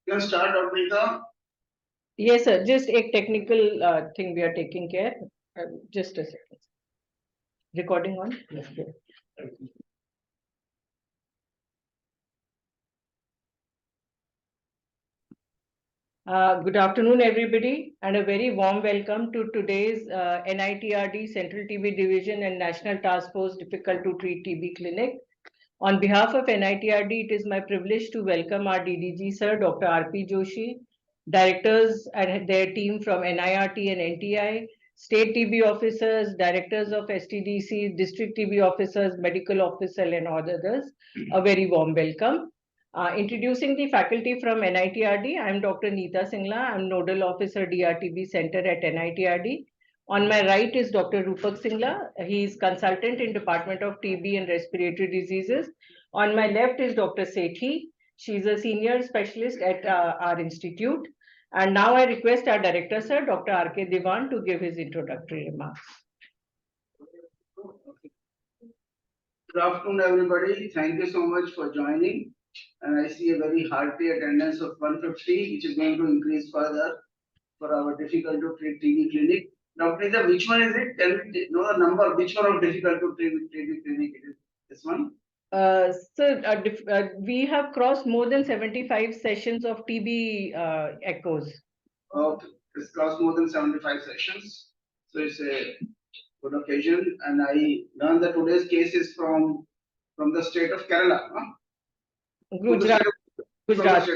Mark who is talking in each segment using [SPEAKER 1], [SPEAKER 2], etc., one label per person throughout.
[SPEAKER 1] Can start, Amrita.
[SPEAKER 2] Yes, sir. Just a technical thing we are taking care. Just a second. Recording on? Yes, sir. Good afternoon, everybody, and a very warm welcome to today's NITRD Central TB Division and National Task Force Difficult to Treat TB Clinic. On behalf of NITRD, it is my privilege to welcome our DDG Sir, Dr. R.P. Joshi, directors and their team from NIRT and NTI, state TB officers, directors of STDC, district TB officers, medical officers, and others. A very warm welcome. Introducing the faculty from NITRD, I am Dr. Neeta Singla. I am Nodal Officer DRTB Center at NITRD. On my right is Dr. Rupak Singla. He is consultant in Department of TB and Respiratory Diseases. On my left is Dr. Sethi. She is a senior specialist at our institute. And now I request our director, sir, Dr. R.K. Diwan, to give his introductory remarks.
[SPEAKER 1] Good afternoon, everybody. Thank you so much for joining. And I see a very hearty attendance of 150, which is going to increase further for our difficult to treat TB clinic. Dr. Neeta, which one is it? Tell me, know the number. Which one of difficult to treat TB clinic it is? This one?
[SPEAKER 2] Sir, we have crossed more than 75 sessions of TB echoes.
[SPEAKER 1] Okay, it's crossed more than 75 sessions. So it's a good occasion. And I learned that today's case is from the state of Kerala. Huh?
[SPEAKER 2] Gujarat.
[SPEAKER 1] Gujarat.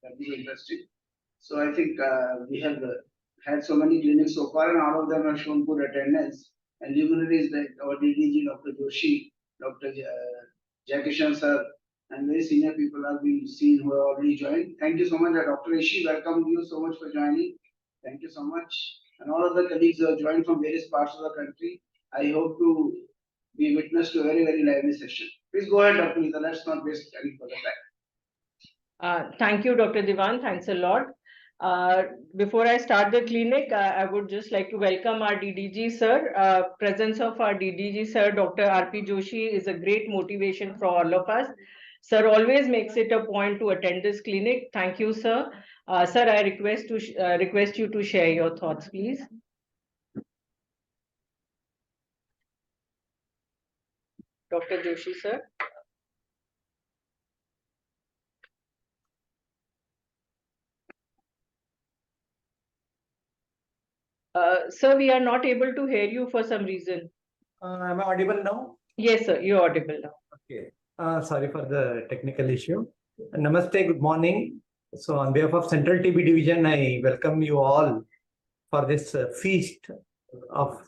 [SPEAKER 1] That'd be interesting. So I think we have had so many clinics so far, and all of them have shown good attendance. And luminaries like our DDG, Dr. Joshi, Dr. Jackishan sir, and very senior people have been seen who have already joined. Thank you so much. Dr. Ishi, welcome you so much for joining. Thank you so much. And all of the colleagues who have joined from various parts of the country. I hope to be witness to a very, very lively session. Please go ahead, Dr. Neeta. Let's not waste any further time.
[SPEAKER 2] Thank you, Dr. Diwan. Thanks a lot. Before I start the clinic, I would just like to welcome our DDG sir. Presence of our DDG sir, Dr. R.P. Joshi, is a great motivation for all of us. Sir always makes it a point to attend this clinic. Thank you, sir. Sir, I request you to share your thoughts, please. Dr. Joshi, sir. Sir, we are not able to hear you for some reason.
[SPEAKER 3] Am I audible now?
[SPEAKER 2] Yes, sir, you're audible now.
[SPEAKER 3] Okay. Sorry for the technical issue. Namaste, good morning. So on behalf of Central TB Division, I welcome you all for this feast of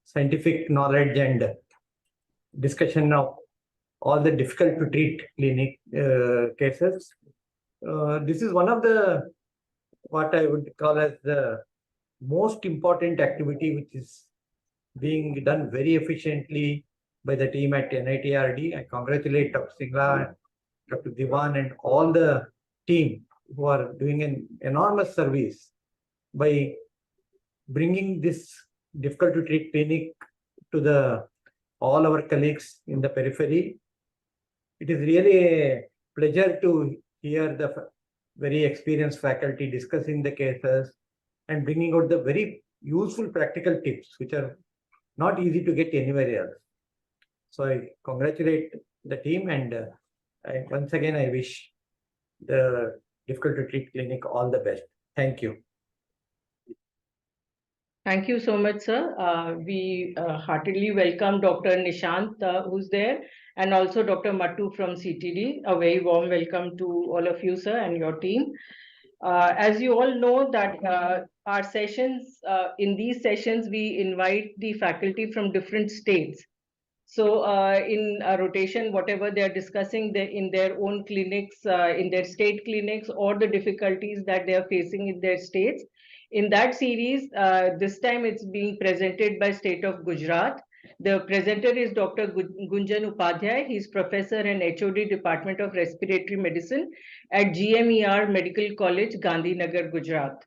[SPEAKER 3] scientific knowledge and discussion of all the difficult to treat clinic cases. This is one of the, what I would call as the most important activity which is being done very efficiently by the team at NITRD. I congratulate Dr. Singla, Dr. Diwan, and all the team who are doing an enormous service by bringing this difficult to treat clinic to all our colleagues in the periphery. It is really a pleasure to hear the very experienced faculty discussing the cases and bringing out the very useful practical tips, which are not easy to get anywhere else. So I congratulate the team, and once again, I wish the difficult to treat clinic all the best. Thank you.
[SPEAKER 2] Thank you so much, sir. We heartily welcome Dr. Nishant, who's there, and also Dr. Mattu from CTD. A very warm welcome to all of you, sir, and your team. As you all know that our sessions, in these sessions, we invite the faculty from different states. So in a rotation, whatever they are discussing in their own clinics, in their state clinics, or the difficulties that they are facing in their states. In that series, this time it's being presented by state of Gujarat. The presenter is Dr. Gunjan Upadhyay. He's professor and HOD Department of Respiratory Medicine at GMER Medical College, Gandhinagar, Gujarat.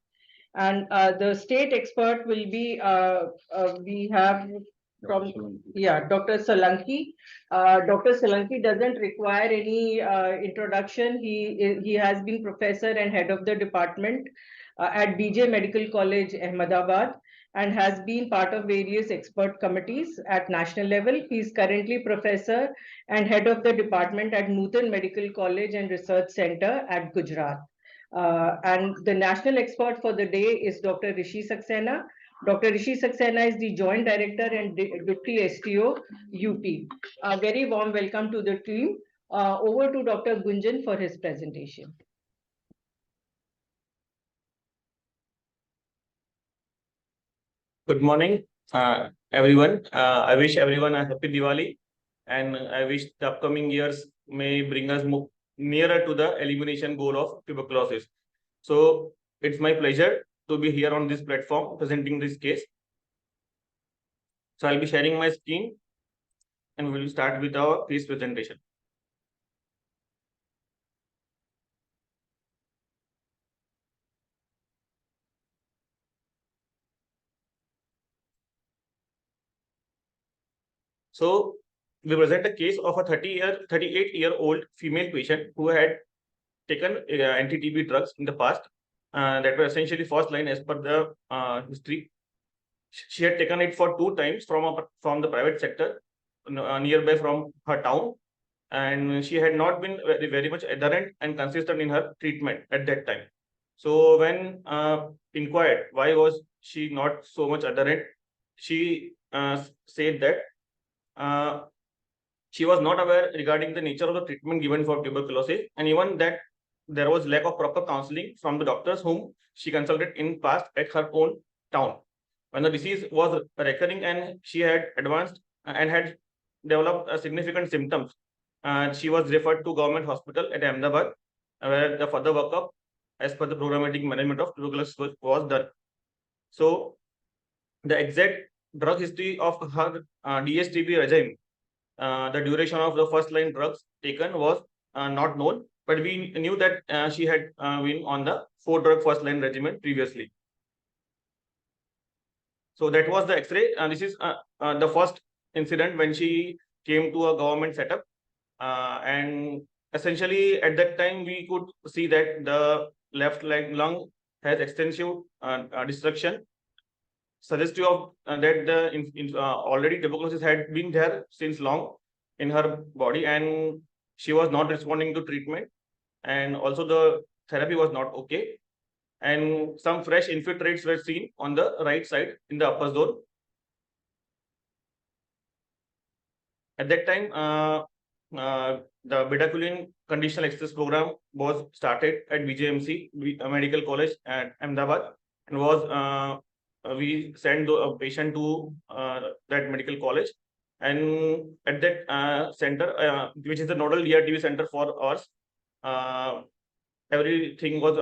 [SPEAKER 2] And the state expert will be, we have from Dr. Solanki. Dr. Solanki doesn't require any introduction. He has been professor and head of the department at BJ Medical College, Ahmedabad, and has been part of various expert committees at national level. He is currently professor and head of the department at Nutan Medical College and Research Center at Gujarat. And the national expert for the day is Dr. Rishi Saxena. Dr. Rishi Saxena is the Joint Director and Deputy STO, UP. A very warm welcome to the team. Over to Dr. Gunjan for his presentation.
[SPEAKER 4] Good morning, everyone. I wish everyone a happy Diwali, and I wish the upcoming years may bring us nearer to the elimination goal of tuberculosis. So it's my pleasure to be here on this platform presenting this case. So I'll be sharing my screen and we'll start with our case presentation. So we present a case of a 38-year-old female patient who had taken anti-TB drugs in the past that were essentially first line as per the history. She had taken it for 2 times from the private sector nearby from her town, and she had not been very much adherent and consistent in her treatment at that time. So when inquired why was she not so much adherent, she said that she was not aware regarding the nature of the treatment given for tuberculosis, and even that there was lack of proper counseling from the doctors whom she consulted in past at her own town. When the disease was recurring and she had advanced and had developed significant symptoms, she was referred to government hospital at Ahmedabad, where the further workup as per the programmatic management of tuberculosis was done. So the exact drug history of her DSTB regime, the duration of the first line drugs taken was not known, but we knew that she had been on the 4-drug first line regimen previously. So that was the X-ray. This is the first incident when she came to a government setup, and essentially at that time we could see that the left lung has extensive destruction, suggestive of that the already tuberculosis had been there since long in her body, and she was not responding to treatment, and also the therapy was not okay, and some fresh infiltrates were seen on the right side in the upper zone. At that time, the bedaquiline conditional access program was started at BJMC Medical College at Ahmedabad, and was we sent a patient to that medical college, and at that center, which is the nodal DRTB center for ours, everything was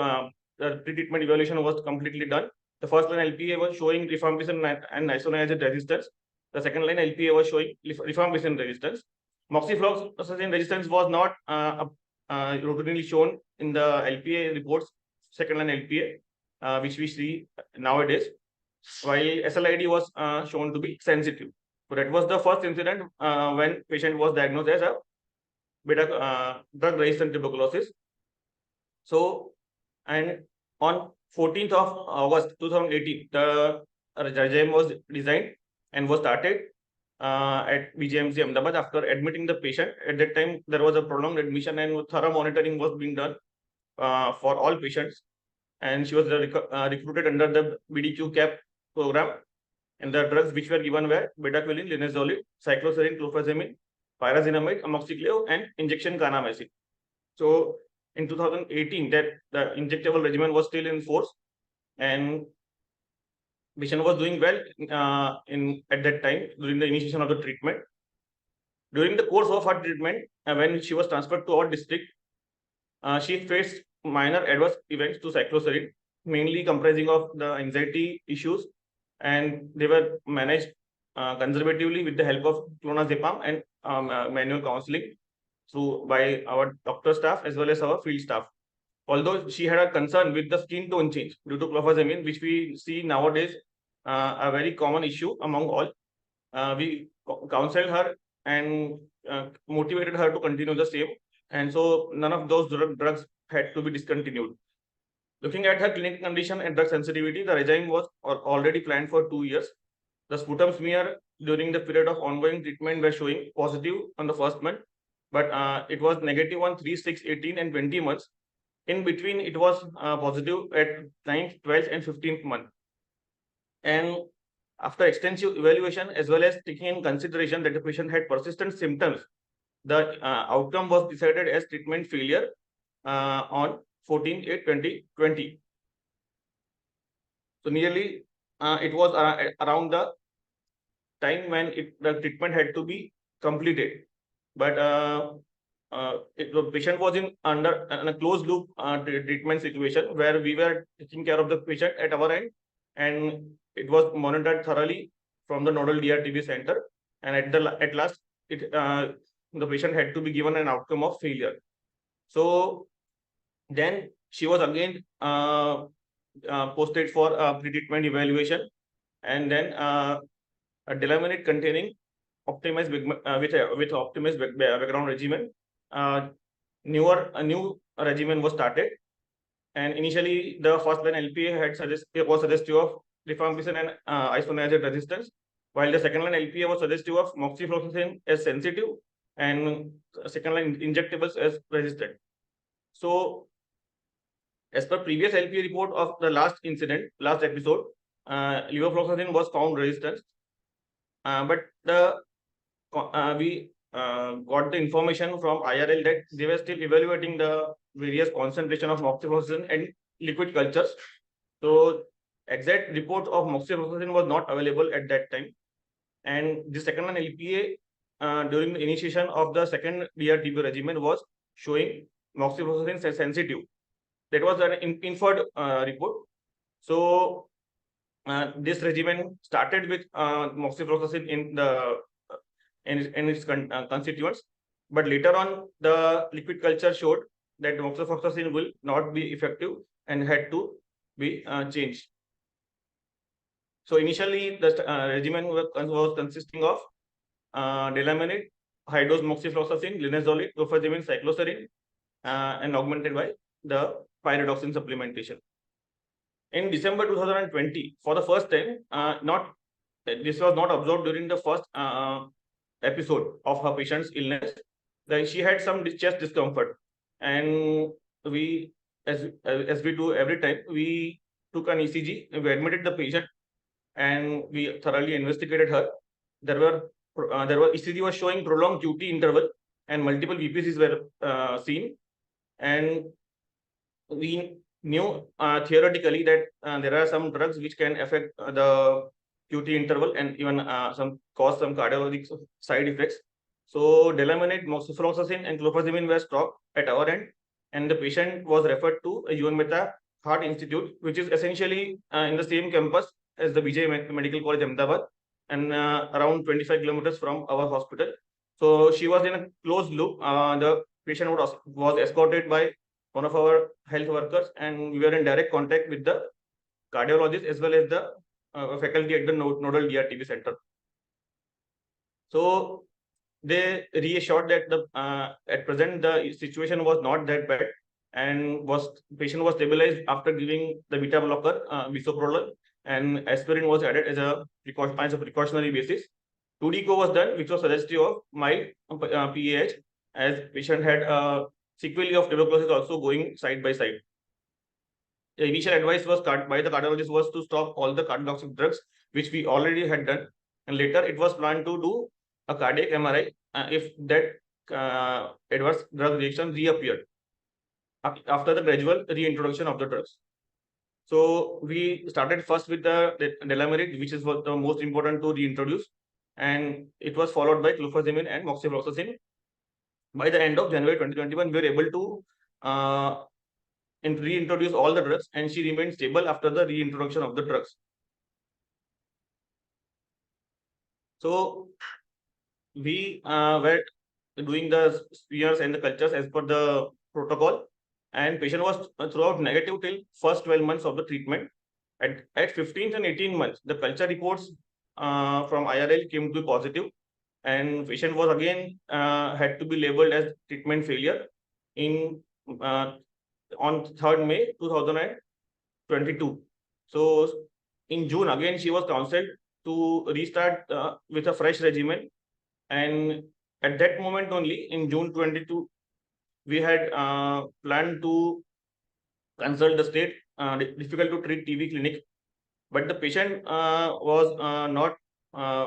[SPEAKER 4] the pre-treatment evaluation was completely done. The first line LPA was showing rifampicin and isoniazid resistance. The second line LPA was showing rifampicin resistance. Moxifloxacin resistance was not routinely shown in the LPA reports, second line LPA, which we see nowadays, while SLID was shown to be sensitive. So that was the first incident when patient was diagnosed as a drug-resistant tuberculosis. So, and on 14th of August 2018, the regime was designed and was started at BJMC Ahmedabad after admitting the patient. At that time, there was a prolonged admission and thorough monitoring was being done for all patients. And she was recruited under the BDQ CAP program. And the drugs which were given were bedaquiline, linezolid, cycloserine, clofazimine, pyrazinamide, amoxicillin, and injection kanamycin. So in 2018, that the injectable regimen was still in force, and patient was doing well at that time during the initiation of the treatment. During the course of her treatment, when she was transferred to our district, she faced minor adverse events to cycloserine, mainly comprising of the anxiety issues, and they were managed conservatively with the help of clonazepam and manual counseling by our doctor staff as well as our field staff. Although she had a concern with the skin tone change due to clofazimine, which we see nowadays a very common issue among all. we counseled her and motivated her to continue the same. And so none of those drugs had to be discontinued. Looking at her clinical condition and drug sensitivity, the regime was already planned for 2 years. The sputum smear during the period of ongoing treatment were showing positive on the first month, but it was negative on 3, 6, 18, and 20 months. In between, it was positive at 9th, 12th, and 15th month. And after extensive evaluation, as well as taking in consideration that the patient had persistent symptoms, the outcome was decided as treatment failure on 14/8/2020. So nearly it was around the time when the treatment had to be completed, but the patient was in a closed loop treatment situation where we were taking care of the patient at our end, and it was monitored thoroughly from the nodal DRTB center, and at last the patient had to be given an outcome of failure. So then she was again posted for pre-treatment evaluation, and then a delaminate containing optimized with optimized background regimen. A new regimen was started, and initially the first line LPA was suggestive of rifampicin and isoniazid resistance, while the second line LPA was suggestive of moxifloxacin as sensitive and second line injectables as resistant. So as per previous LPA report of the last episode, levofloxacin was found resistant, but we got the information from IRL that they were still evaluating the various concentration of moxifloxacin and liquid cultures. So exact report of moxifloxacin was not available at that time, and the second one LPA during the initiation of the second DRTB regimen was showing moxifloxacin sensitive. That was an inferred report. So this regimen started with moxifloxacin in its constituents, but later on the liquid culture showed that moxifloxacin will not be effective and had to be changed. So initially the regimen was consisting of delaminate, high dose moxifloxacin, linezolid, clofazimine, cycloserine, and augmented by the pyridoxine supplementation. In December 2020, for the first time, this was not observed during the first episode of her patient's illness, that she had some chest discomfort, and we, as we do every time, we took an ECG, we admitted the patient, and we thoroughly investigated her. There were ECG was showing prolonged QT interval, and multiple VPCs were seen, and we knew theoretically that there are some drugs which can affect the QT interval and even cause some cardiologic side effects. So delaminate, moxifloxacin, and clofazimine were stopped at our end, and the patient was referred to a UN Mehta Heart Institute, which is essentially in the same campus as the BJ Medical College Ahmedabad, and around 25 kilometers from our hospital. So she was in a closed loop. The patient was escorted by one of our health workers, and we were in direct contact with the cardiologist as well as the faculty at the nodal DRTB center. So they reassured that at present the situation was not that bad, and patient was stabilized after giving the beta blocker bisoprolol, and aspirin was added as a precautionary basis. 2D-CO was done, which was suggestive of mild PAH, as patient had sequelae of tuberculosis also going side by side. The initial advice was by the cardiologist was to stop all the cardiotoxic drugs, which we already had done, and later it was planned to do a cardiac MRI if that adverse drug reaction reappeared after the gradual reintroduction of the drugs. So we started first with the delamirate, which is the most important to reintroduce, and it was followed by clofazimine and moxifloxacin. By the end of January 2021, we were able to reintroduce all the drugs, and she remained stable after the reintroduction of the drugs. So we were doing the smears and the cultures as per the protocol, and patient was throughout negative till first 12 months of the treatment. At 15th and 18 months, the culture reports from IRL came to positive, and patient was again had to be labeled as treatment failure in on 3rd May 2022. So in June again she was counseled to restart with a fresh regimen, and at that moment only in June 22 we had planned to consult the state difficult to treat TB clinic, but the patient was not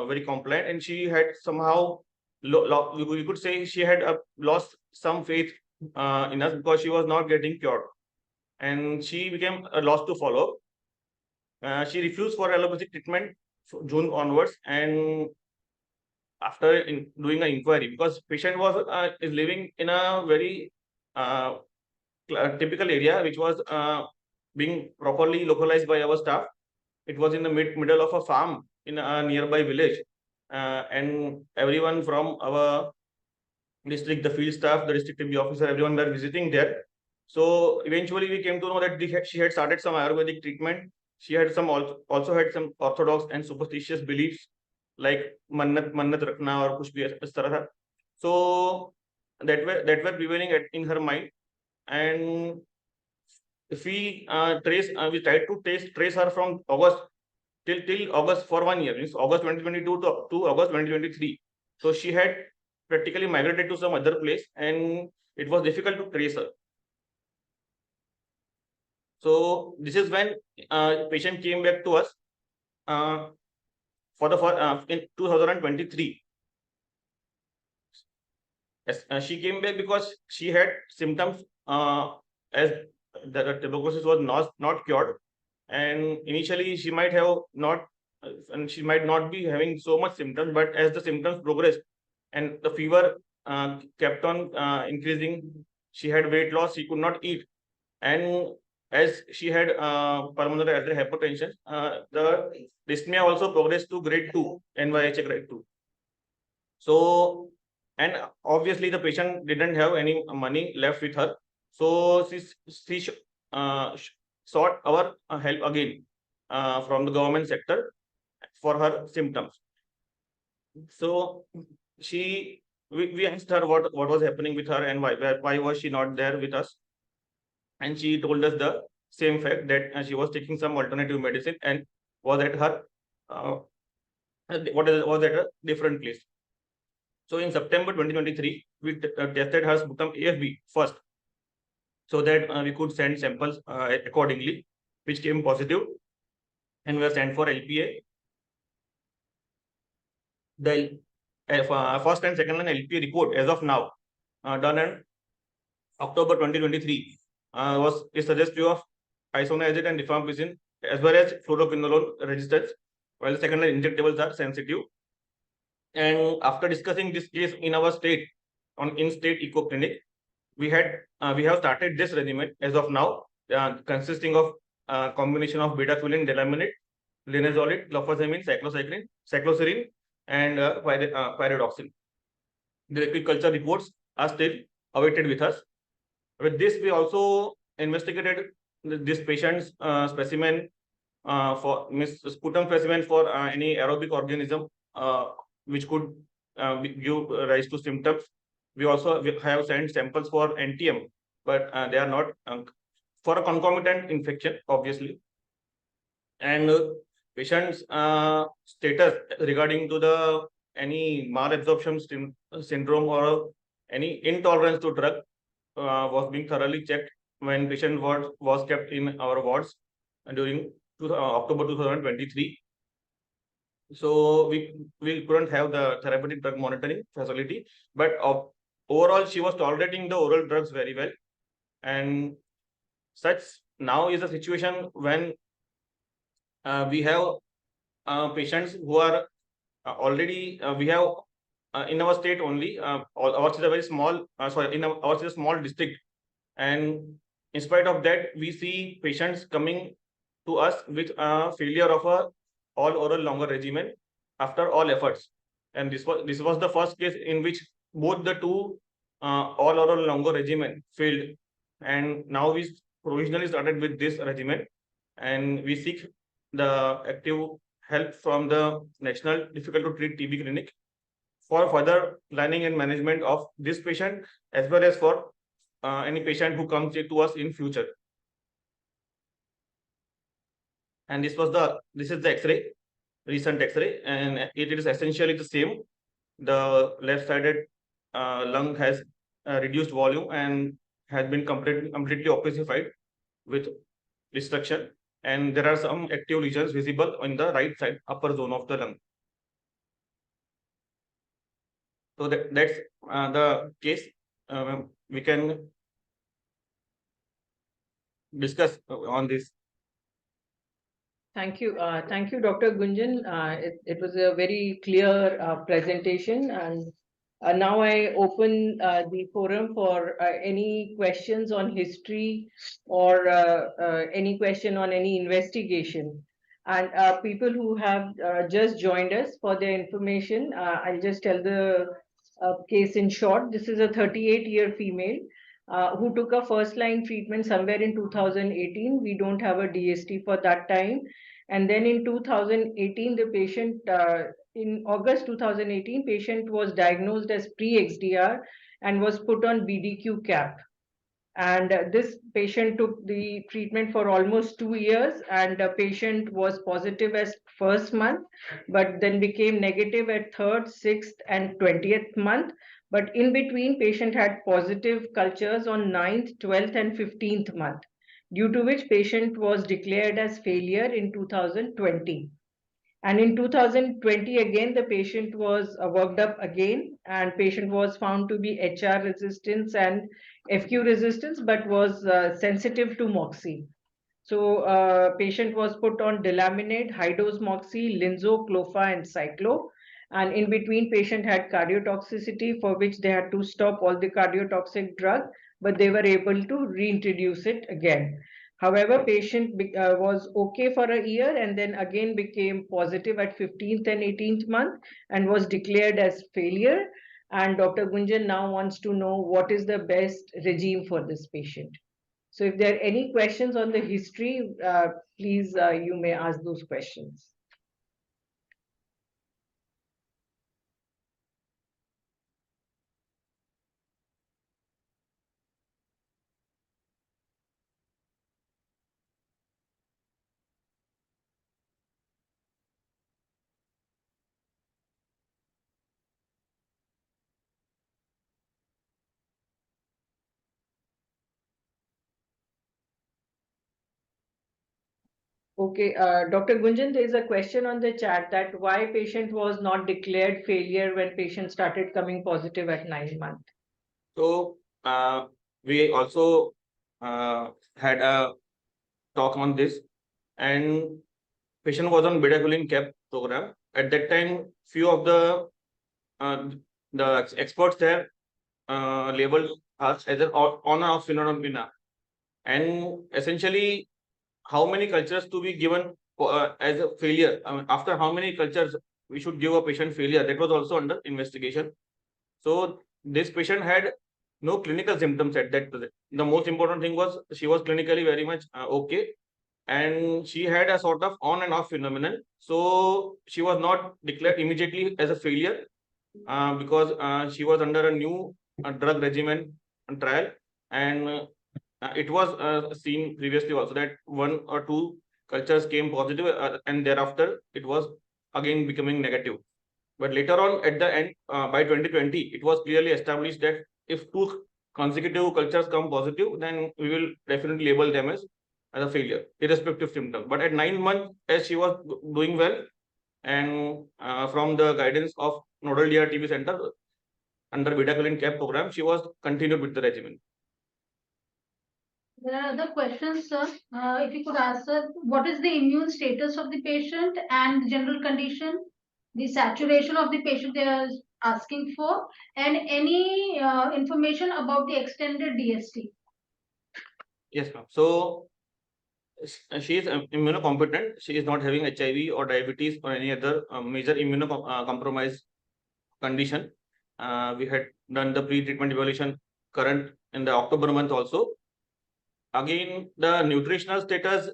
[SPEAKER 4] very compliant, and she had somehow we could say she had lost some faith in us because she was not getting cured, and she became a loss to follow. She refused for allopathic treatment from June onwards, and after doing an inquiry, because patient was is living in a very uh, typical area which was being properly localized by our staff. It was in the middle of a farm in a nearby village, and everyone from our district, the field staff, the district TB officer, everyone were visiting there. So eventually we came to know that she had started some Ayurvedic treatment. She had some also had some orthodox and superstitious beliefs like mannat rakhna or kuch bhi is tarah tha. So that were prevailing in her mind, and if we we tried to trace her from August till August for 1 year, means August 2022 to August 2023. So she had practically migrated to some other place, and it was difficult to trace her. So this is when patient came back to us uh, in 2023. Yes, she came back because she had symptoms as the tuberculosis was not cured, and initially she might have not and she might not be having so much symptoms, but as the symptoms progressed and the fever kept on increasing, she had weight loss, she could not eat, and as she had pulmonary artery hypertension, the dyspnea also progressed to grade 2, NYHA grade 2. So, and obviously the patient didn't have any money left with her, so she sought our help again from the government sector for her symptoms. So we asked her what was happening with her and why was she not there with us, and she told us the same fact that she was taking some alternative medicine and was at her was at a different place. So in September 2023, we tested her sputum AFB first, so that we could send samples accordingly, which came positive, and we were sent for LPA. The first and second line LPA report as of now, done in October 2023, is suggestive of isoniazid and rifampicin as well as fluoroquinolone resistance, while the second line injectables are sensitive. And after discussing this case in our state in-state eco clinic, we have started this regimen as of now, consisting of combination of beta-quinine, delaminate, linezolid, clofazimine, cycloserine, and pyridoxine. The liquid culture reports are still awaited with us. With this, we also investigated this patient's specimen for sputum specimen for any aerobic organism which could give rise to symptoms. We also have sent samples for NTM, but they are not for a concomitant infection, obviously. And patient's status regarding to the any malabsorption syndrome or any intolerance to drug was being thoroughly checked when patient was kept in our wards during October 2023. So we couldn't have the therapeutic drug monitoring facility, but overall she was tolerating the oral drugs very well. And such now is a situation when we have patients who are already we have in our state only. Ours is a very small ours is a small district, and in spite of that, we see patients coming to us with failure of a all oral longer regimen after all efforts. And this was the first case in which both the two all oral longer regimen failed, and now we provisionally started with this regimen, and we seek the active help from the National Difficult to Treat TB Clinic for further planning and management of this patient, as well as for any patient who comes to us in future. And this is the X-ray, recent X-ray, and it is essentially the same. The left-sided lung has reduced volume and has been completely opacified with destruction, and there are some active lesions visible on the right side upper zone of the lung. So that's the case. We can discuss on this.
[SPEAKER 2] Thank you, Dr. Gunjan. It was a very clear presentation, and now I open the forum for any questions on history or any question on any investigation. And people who have just joined us, for their information, I'll just tell the case in short. This is a 38-year female who took a first-line treatment somewhere in 2018. We don't have a DST for that time. And then in 2018, the patient, in August 2018, patient was diagnosed as pre-XDR and was put on BDQ cap. And this patient took the treatment for almost 2 years, and the patient was positive as first month, but then became negative at 3rd, 6th, and 20th month. But in between, patient had positive cultures on 9th, 12th, and 15th month, due to which patient was declared as failure in 2020. And in 2020, again, the patient was worked up again, and patient was found to be HR resistance and FQ resistance, but was sensitive to moxie. So patient was put on delaminate, high-dose moxie, linzo, clofa, and cyclo. And in between, patient had cardiotoxicity, for which they had to stop all the cardiotoxic drug, but they were able to reintroduce it again. However, patient was okay for a year and then again became positive at 15th and 18th month and was declared as failure. And Dr. Gunjan now wants to know what is the best regime for this patient. So if there are any questions on the history, please, you may ask those questions. Okay, Dr. Gunjan, there is a question on the chat that why patient was not declared failure when patient started coming positive at 9 months.
[SPEAKER 4] So we also had a talk on this, and patient was on bedaquiline cap program. At that time, few of the experts there labeled us as an on and off phenomena, and essentially how many cultures to be given as a failure. I mean, after how many cultures we should give a patient failure, that was also under investigation. So this patient had no clinical symptoms at that present. The most important thing was she was clinically very much okay, and she had a sort of on and off phenomenon. So she was not declared immediately as a failure because she was under a new drug regimen trial, and it was seen previously also that 1 or 2 cultures came positive and thereafter it was again becoming negative. But later on at the end, by 2020, it was clearly established that if 2 consecutive cultures come positive, then we will definitely label them as a failure, irrespective symptoms. But at 9 months, as she was doing well, and from the guidance of Nodal DRTB Center under bedaquiline cap program, she was continued with the regimen.
[SPEAKER 5] There are other questions, sir. If you could answer, what is the immune status of the patient and the general condition, the saturation of the patient they are asking for, and any information about the extended DST?
[SPEAKER 4] Yes, ma'am. So she is immunocompetent. She is not having HIV or diabetes or any other major immunocompromised condition. We had done the pre-treatment evaluation current in the October month also. Again, the nutritional status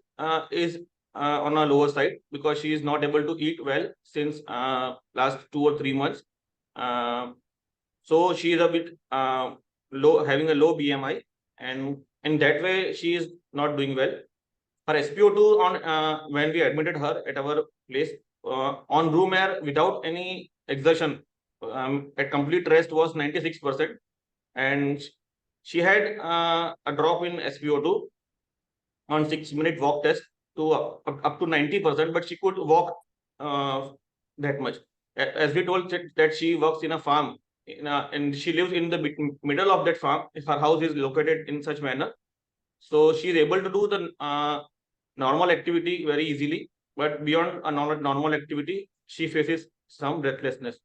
[SPEAKER 4] is on a lower side because she is not able to eat well since last 2 or 3 months. So she is a bit low, having a low BMI, and in that way she is not doing well. Her SpO2 on when we admitted her at our place on room air without any exertion at complete rest was 96%, and she had a drop in SpO2 on 6-minute walk test to up to 90%, but she could walk that much. As we told that she works in a farm, and she lives in the middle of that farm. Her house is located in such manner, so she is able to do the normal activity very easily. But beyond a normal activity, she faces some breathlessness.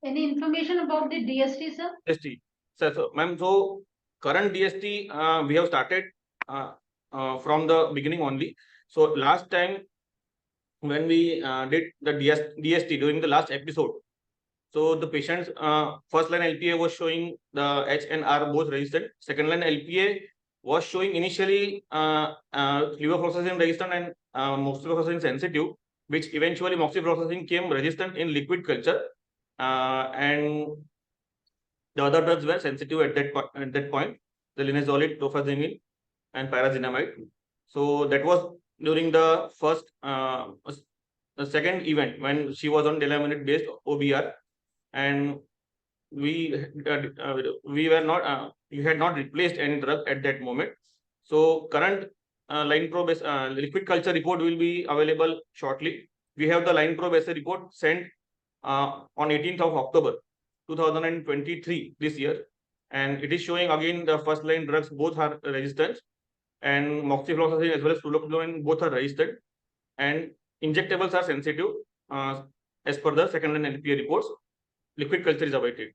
[SPEAKER 5] Any information about the DST, sir?
[SPEAKER 4] DST, so ma'am, so current DST we have started from the beginning only. So last time when we did the DST during the last episode, so the patient's first line LPA was showing the H and R both resistant. Second line LPA was showing initially levofloxacin resistant and moxifloxacin sensitive, which eventually moxifloxacin came resistant in liquid culture, and the other drugs were sensitive at that point, the linezolid, clofazimine, and pyrazinamide. So that was during the first, the second event when she was on delaminate based OBR, and we were not we had not replaced any drug at that moment. So current line probe liquid culture report will be available shortly. We have the line probe assay report sent on 18th of October 2023 this year, and it is showing again the first line drugs both are resistant, and moxifloxacin as well as fluoroquinolone both are resistant, and injectables are sensitive as per the second line LPA reports. Liquid culture is awaited.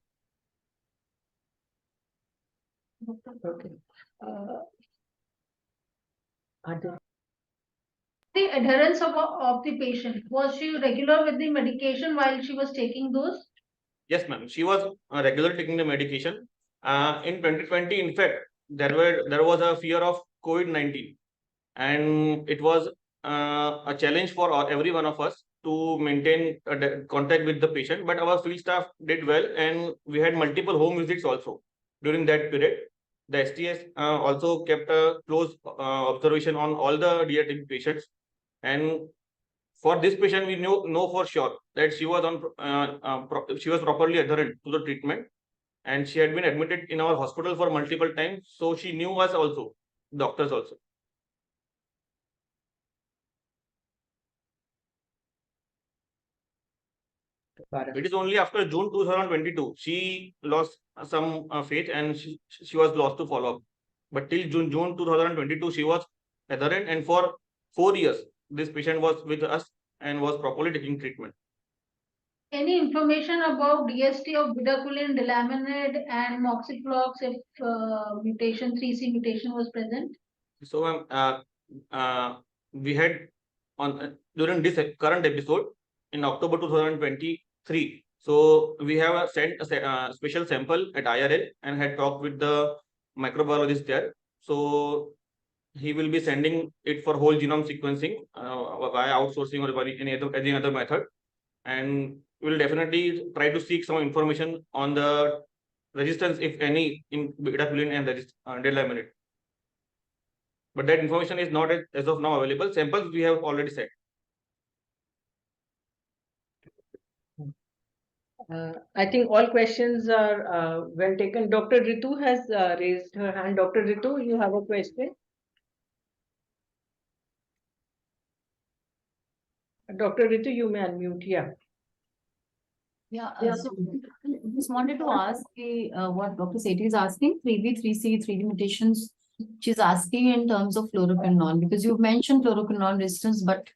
[SPEAKER 2] Okay.
[SPEAKER 5] The adherence of the patient, was she regular with the medication while she was taking those?
[SPEAKER 4] Yes, ma'am. She was regularly taking the medication. In 2020, in fact, there was a fear of COVID-19, and it was a challenge for every one of us to maintain contact with the patient. But our field staff did well, and we had multiple home visits also during that period. The STS also kept a close observation on all the DRTB patients, and for this patient, we know for sure that she was she was properly adherent to the treatment, and she had been admitted in our hospital for multiple times. So she knew us also, doctors also. It is only after June 2022 she lost some faith, and she was lost to follow up. But till June 2022 she was adherent, and for 4 years this patient was with us and was properly taking treatment.
[SPEAKER 5] Any information about DST of bedaquiline, delaminid, and moxiflox if mutation 3C mutation was present?
[SPEAKER 4] So we had on during this current episode in October 2023. So we have sent a special sample at IRL and had talked with the microbiologist there. So he will be sending it for whole genome sequencing via outsourcing or by any other method, and we will definitely try to seek some information on the resistance, if any, in bedaquiline and delaminid. But that information is not as of now available. Samples we have already sent.
[SPEAKER 2] I think all questions are well taken. Dr. Ritu has raised her hand. Dr. Ritu, you have a question? Dr. Ritu, you may unmute. Yeah.
[SPEAKER 6] So just wanted to ask what Dr. Sethi is asking, 3B, 3C, 3D mutations. She's asking in terms of fluoroquinolone, because you've mentioned fluoroquinolone resistance, but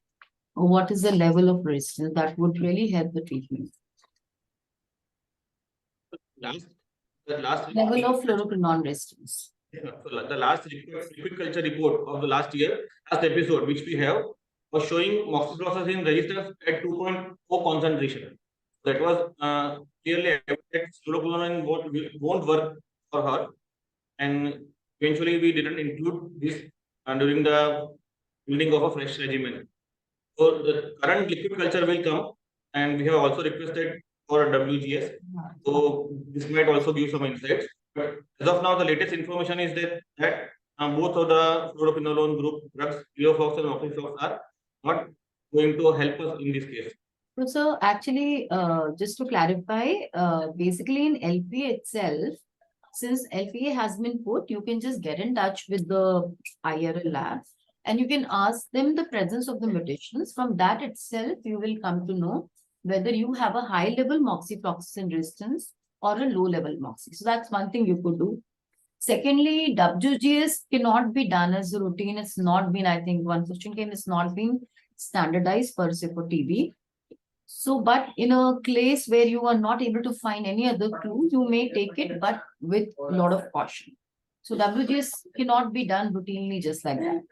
[SPEAKER 6] what is the level of resistance that would really help the treatment?
[SPEAKER 4] The last
[SPEAKER 6] Level of fluoroquinolone resistance.
[SPEAKER 4] So the last liquid culture report of the last episode, which we have, was showing moxifloxacin resistance at 2.4 concentration. That was clearly evident that fluoroquinolone won't work for her, and eventually we didn't include this during the building of a fresh regimen. So the current liquid culture will come, and we have also requested for WGS. So this might also give some insights. But as of now, the latest information is that both of the fluoroquinolone group drugs, Levofox and Offifox, are not going to help us in this case.
[SPEAKER 6] So actually, just to clarify, basically in LPA itself, since LPA has been put, you can just get in touch with the IRL lab and you can ask them the presence of the mutations. From that itself, you will come to know whether you have a high level moxifloxacin resistance or a low level moxi. So that's one thing you could do. Secondly, WGS cannot be done as a routine. It's not been, I think, one question came, it's not been standardized per se for TB. So, but in a place where you are not able to find any other clue, you may take it, but with a lot of caution. So WGS cannot be done routinely just like that.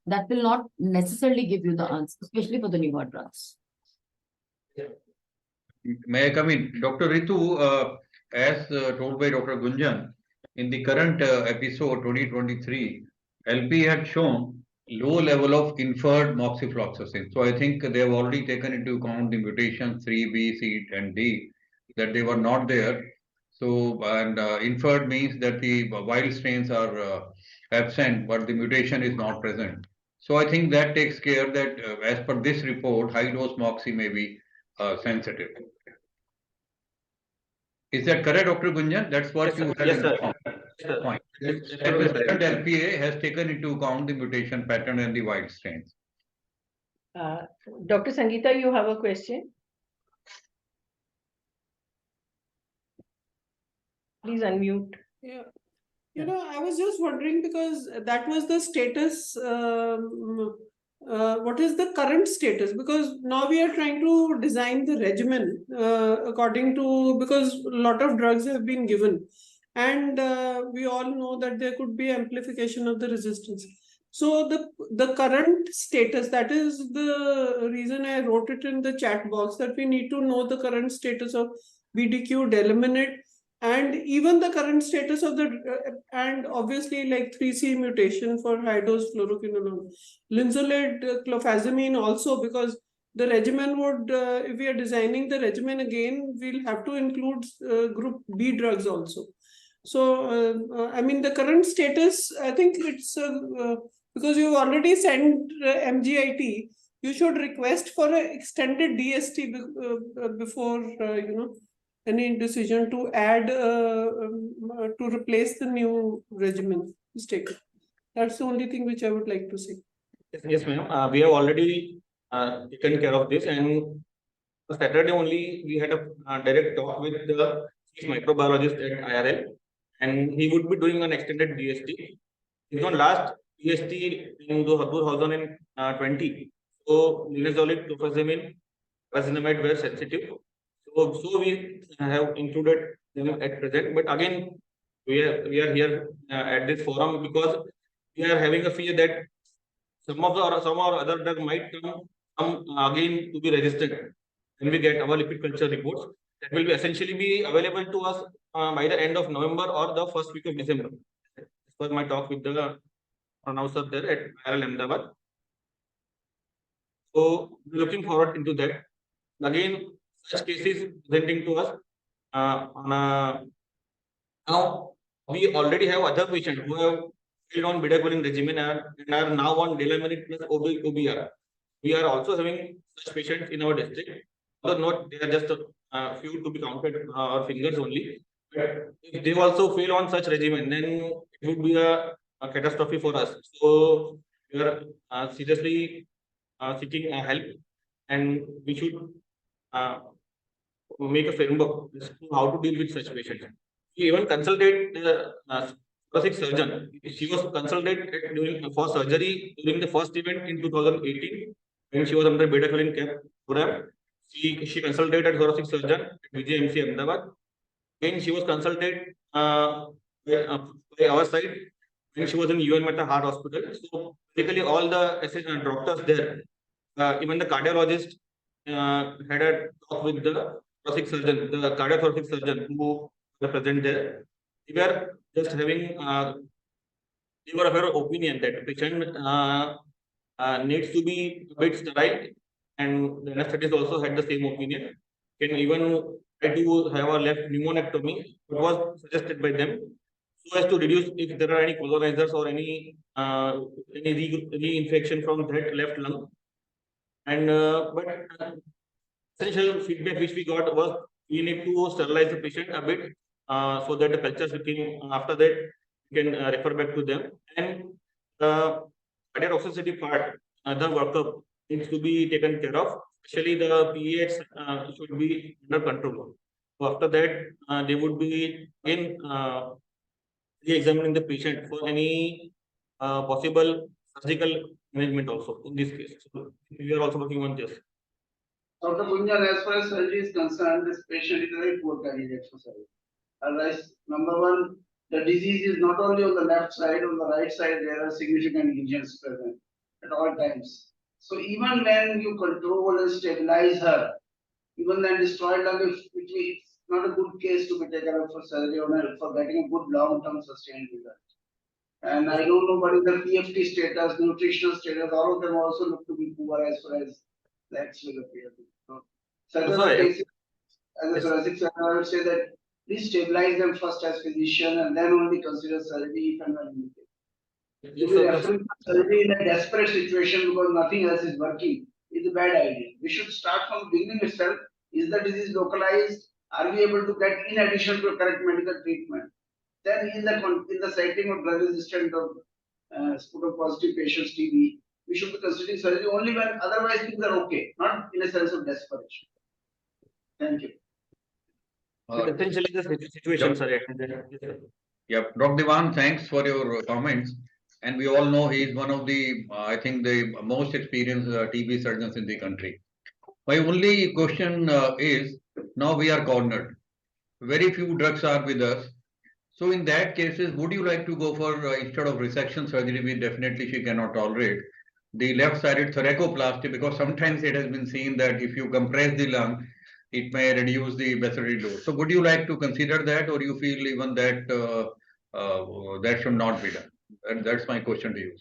[SPEAKER 6] That will not necessarily give you the answer, especially for the newer drugs.
[SPEAKER 7] May I come in? Dr. Ritu, as told by Dr. Gunjan, in the current episode 2023, LP had shown low level of inferred moxifloxacin. So I think they have already taken into account the mutations 3B, C, and D, that they were not there. So, and inferred means that the wild strains are absent, but the mutation is not present. So I think that takes care that as per this report, high dose moxi may be sensitive. Is that correct, Dr. Gunjan? That's what
[SPEAKER 4] Yes,
[SPEAKER 7] you
[SPEAKER 4] sir.
[SPEAKER 7] have
[SPEAKER 4] Yes,
[SPEAKER 7] in
[SPEAKER 4] sir.
[SPEAKER 7] the point.
[SPEAKER 4] Yes,
[SPEAKER 7] That the
[SPEAKER 4] sir.
[SPEAKER 7] current LPA has taken into account the mutation pattern and the wild strains.
[SPEAKER 2] Dr. Sangeeta, you have a question? Please unmute.
[SPEAKER 8] Yeah. I was just wondering because that was the status. What is the current status? Because now we are trying to design the regimen according to, because a lot of drugs have been given, and we all know that there could be amplification of the resistance. So the current status, that is the reason I wrote it in the chat box, that we need to know the current status of BDQ, Delaminate, and even the current status of the, and obviously like 3C mutation for high dose fluoroquinolone, linezolid, clofazimine also, because the regimen would, if we are designing the regimen again, we'll have to include group B drugs also. So, I mean, the current status, I think it's because you've already sent MGIT, you should request for an extended DST before, any decision to add, to replace the new regimen is taken. That's the only thing which I would like to say.
[SPEAKER 4] Yes, ma'am. We have already taken care of this, and Saturday only we had a direct talk with the chief microbiologist at IRL, and he would be doing an extended DST. He's on last DST in 2020. So linezolid, clofazimine, pyrazinamide were sensitive. So we have included them at present. But again, we are here at this forum because we are having a fear that some other drug might come again to be resistant when we get our liquid culture reports. That will be essentially be available to us by the end of November or the first week of December. This was my talk with the announcer there at IRL Ahmedabad. So we're looking forward into that. Again, such cases presenting to us now we already have other patients who have failed on bedaquiline regimen and are now on delaminate plus OBR. We are also having such patients in our district. Although not, they are just a few to be counted our fingers only. But if they also fail on such regimen, then it would be a catastrophe for us. So we are seriously seeking help, and we should make a framework as to how to deal with such patients. We even consulted the thoracic surgeon. She was consulted for surgery during the first event in 2018 when she was under bedaquiline cap program. She consulted a thoracic surgeon at VJMC Ahmedabad. When she was consulted by our side when she was in UN Meta Heart Hospital. So basically all the doctors there, even the cardiologist had a talk with the thoracic surgeon, the cardiothoracic surgeon who were present there. We were just having we were of our opinion that patient needs to be a bit sterile, and the anesthetists also had the same opinion. Can even try to have a left pneumonectomy. It was suggested by them so as to reduce if there are any colonizers or any reinfection from that left lung. And but essential feedback which we got was we need to sterilize the patient a bit so that the cultures can after that we can refer back to them. And cardiac toxicity part, the workup needs to be taken care of, especially the PEX should be under control. So after that, they would be in re-examining the patient for any possible surgical management also in this case. So we are also working on this.
[SPEAKER 1] Dr. Gunjan, as far as surgery is concerned, this patient is a very poor candidate for surgery. Otherwise, number one, the disease is not only on the left side, on the right side, there are significant lesions present at all times. So even when you control and stabilize her, even then destroyed lung, it's not a good case to be taken up for surgery or for getting a good long-term sustained result. And I don't know what is the PFT status, nutritional status, all of them also look to be poor as far as the X-ray appear. So, such
[SPEAKER 4] Sorry.
[SPEAKER 1] cases, as a thoracic surgeon, I would say that please stabilize them first as physician and then only consider surgery if and when needed. To be referring to surgery in a desperate situation because nothing else is working is a bad idea. We should start from the beginning itself. Is the disease localized? Are we able to get in addition to correct medical treatment? Then in the setting of drug resistant or sputum positive patients TB, we should be considering surgery only when otherwise things are okay, not in a sense of desperation. Thank you.
[SPEAKER 4] Essentially, the situation,
[SPEAKER 7] Yep.
[SPEAKER 4] sorry.
[SPEAKER 7] Yep, Dr. Diwan, thanks for your comments. And we all know he is one of the, I think, the most experienced TB surgeons in the country. My only question is, now we are cornered. Very few drugs are with us. So in that cases, would you like to go for, instead of resection surgery, which definitely she cannot tolerate, the left-sided thoracoplasty, because sometimes it has been seen that if you compress the lung, it may reduce the respiratory load. So would you like to consider that, or you feel even that that should not be done? And that's my question to you.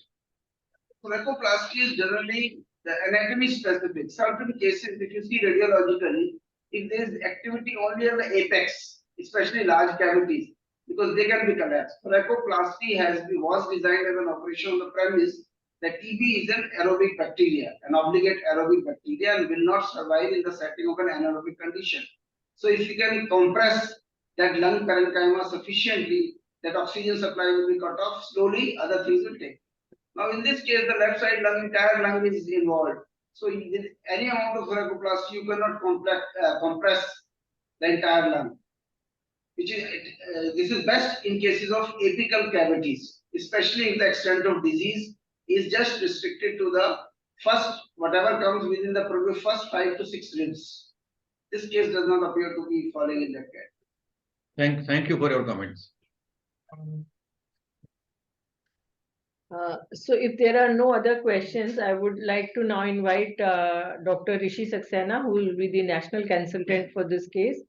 [SPEAKER 1] Thoracoplasty is generally the anatomy specific. Certain cases, if you see radiologically, if there is activity only on the apex, especially large cavities, because they can be collapsed. Thoracoplasty was designed as an operation on the premise that TB is an aerobic bacteria, an obligate aerobic bacteria, and will not survive in the setting of an anaerobic condition. So if you can compress that lung parenchyma sufficiently, that oxygen supply will be cut off slowly, other things will take. Now, in this case, the left side lung, entire lung is involved. So, with any amount of thoracoplasty, you cannot compress the entire lung. This is best in cases of apical cavities, especially if the extent of disease is just restricted to the first, whatever comes within the first 5 to 6 ribs. This case does not appear to be falling in that category.
[SPEAKER 7] Thank you for your comments.
[SPEAKER 2] So if there are no other questions, I would like to now invite Dr. Rishi Saxena, who will be the national consultant for this case.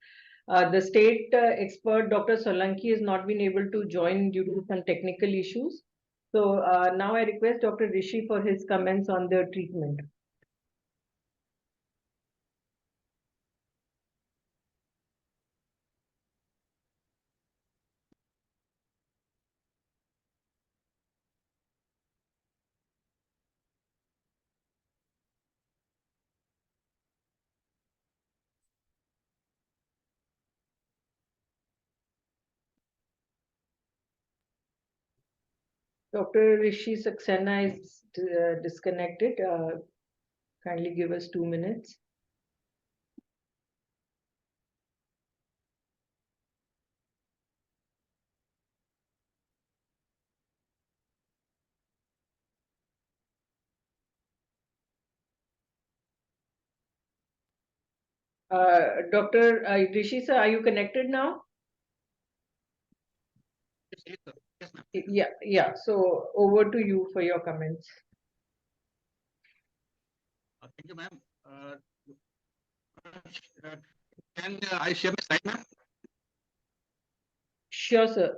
[SPEAKER 2] The state expert, Dr. Solanki, has not been able to join due to some technical issues. So now I request Dr. Rishi for his comments on the treatment. Dr. Rishi Saxena is disconnected. Kindly give us 2 minutes. Dr. Rishi sir, are you connected now? Yeah. So over to you for your comments.
[SPEAKER 9] Thank you, ma'am. Can I share my slide, ma'am?
[SPEAKER 2] Sure, sir.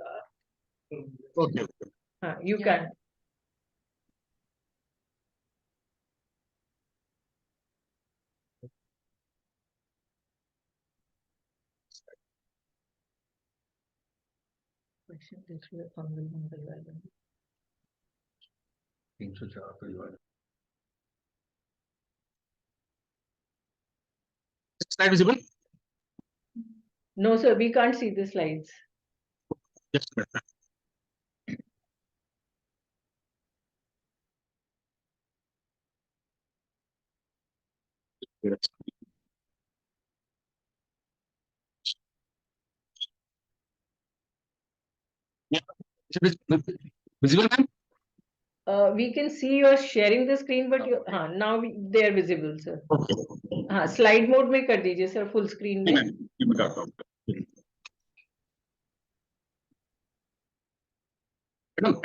[SPEAKER 9] Okay.
[SPEAKER 2] You can.
[SPEAKER 9] Slide visible?
[SPEAKER 2] No, sir, we can't see the slides.
[SPEAKER 9] Just a minute. Yes. Yeah. Is it visible, ma'am?
[SPEAKER 2] We can see you're sharing the screen, but you, now they are visible, sir.
[SPEAKER 9] Okay.
[SPEAKER 2] Slide mode में कर दीजिए sir, full screen में.
[SPEAKER 9] Ma'am, you may talk about it. Madam,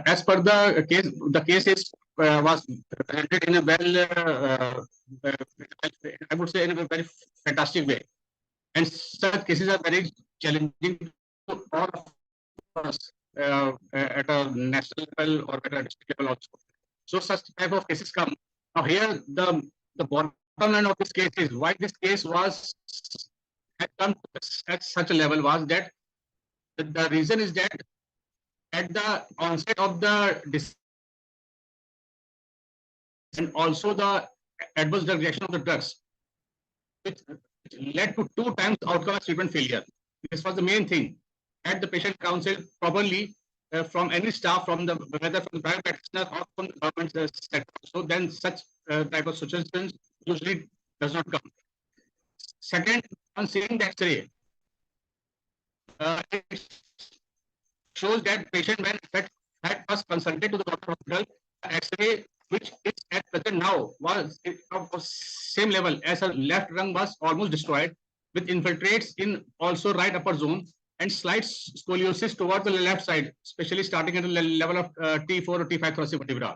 [SPEAKER 9] as per the case is was presented in a I would say in a very fantastic way, and such cases are very challenging to all of us at a national level or at a district level also. So such type of cases come. Now here the bottom line of this case is why this case had come at such a level was that the reason is that at the onset of the disease and also the adverse drug reaction of the drugs, which led to 2 times outcome of treatment failure. This was the main thing. Had the patient counseled properly from any staff, whether from the private practitioner or from the government sector, so then such type of situations usually does not come. Second, on seeing the X-ray, it shows that patient when had first consulted to the doctor hospital, X-ray which is at present now was of same level as her left lung was almost destroyed with infiltrates in also right upper zone and slight scoliosis towards the left side, especially starting at the level of T4 or T5 thoracic vertebra.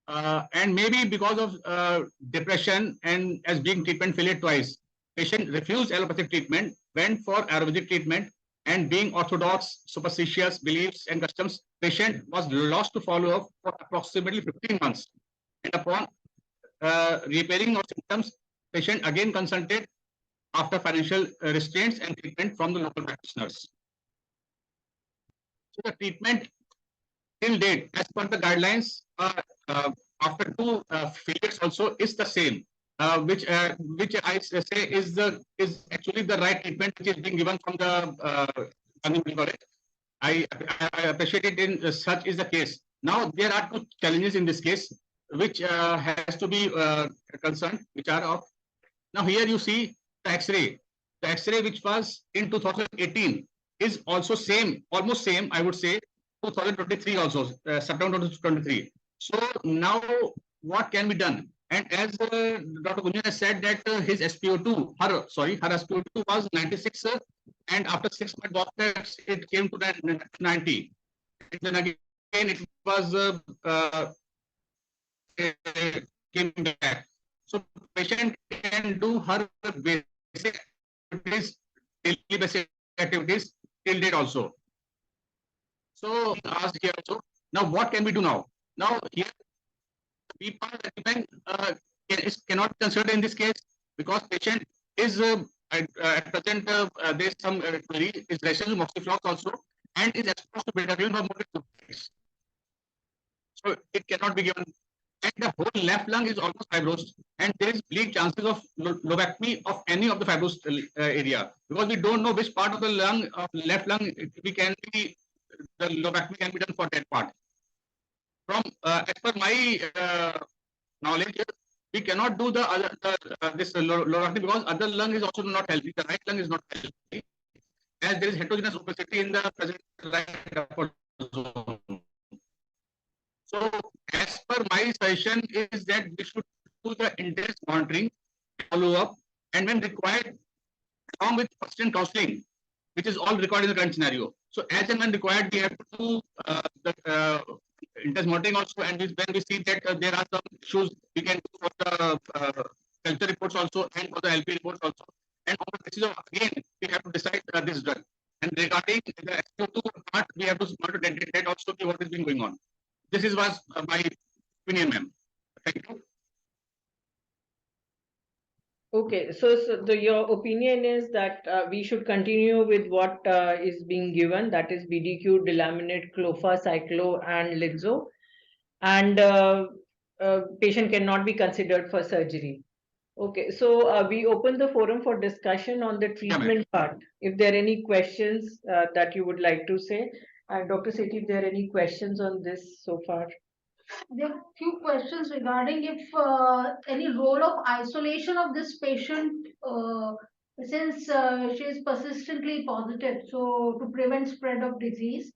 [SPEAKER 9] And maybe because of depression and as being treatment failure twice, patient refused allopathic treatment, went for Ayurvedic treatment, and being orthodox, superstitious beliefs and customs, patient was lost to follow-up for approximately 15 months. And upon repairing of symptoms, patient again consulted after financial restraints and treatment from the local practitioners. So the treatment till date, as per the guidelines, after 2 failures also is the same, which I say is actually the right treatment which is being given from the I appreciate it in such is the case. Now there are 2 challenges in this case which has to be concerned, which are of. Now here you see the X-ray. The X-ray which was in 2018 is also same, almost same, I would say, 2023 also, September 2023. So now what can be done? And as Dr. Gunjan has said that his SpO2, her SpO2 was 96, and after 6 months doctors it came to that 90. And then again it was came back. So patient can do her basic activities, daily basic activities till date also. So asked here also. Now what can we do now? Now here people cannot consider in this case because patient is at present there is some query is resistant to moxiflox also and is exposed to beta-glucan for more than 2 days. So it cannot be given. And the whole left lung is almost fibrosed, and there is bleak chances of lobectomy of any of the fibrosed area because we don't know which part of the lung of left lung the lobectomy can be done for that part. From as per my knowledge, we cannot do the other this lobectomy because other lung is also not healthy. The right lung is not healthy, as there is heterogeneous opacity in the present right upper zone. So, as per my suggestion is that we should do the intense monitoring, follow up, and when required, along with first and counseling, which is all required in the current scenario. So, as and when required, we have to do the intense monitoring also, and when we see that there are some issues, we can do for the culture reports also and for the LP reports also. And on the basis of again, we have to decide this drug. And regarding the SO2 part, we have to monitor that also see what is being going on. This was my opinion, ma'am. Thank you.
[SPEAKER 2] Okay, so your opinion is that we should continue with what is being given, that is BDQ, Delaminate, Clofa, Cyclo, and Linzo, and patient cannot be considered for surgery. Okay, so we open the forum for discussion on the treatment part. If there are any questions that you would like to say, Dr. Sethi, if there are any questions on this so far?
[SPEAKER 5] There are few questions regarding if any role of isolation of this patient since she is persistently positive, so to prevent spread of disease.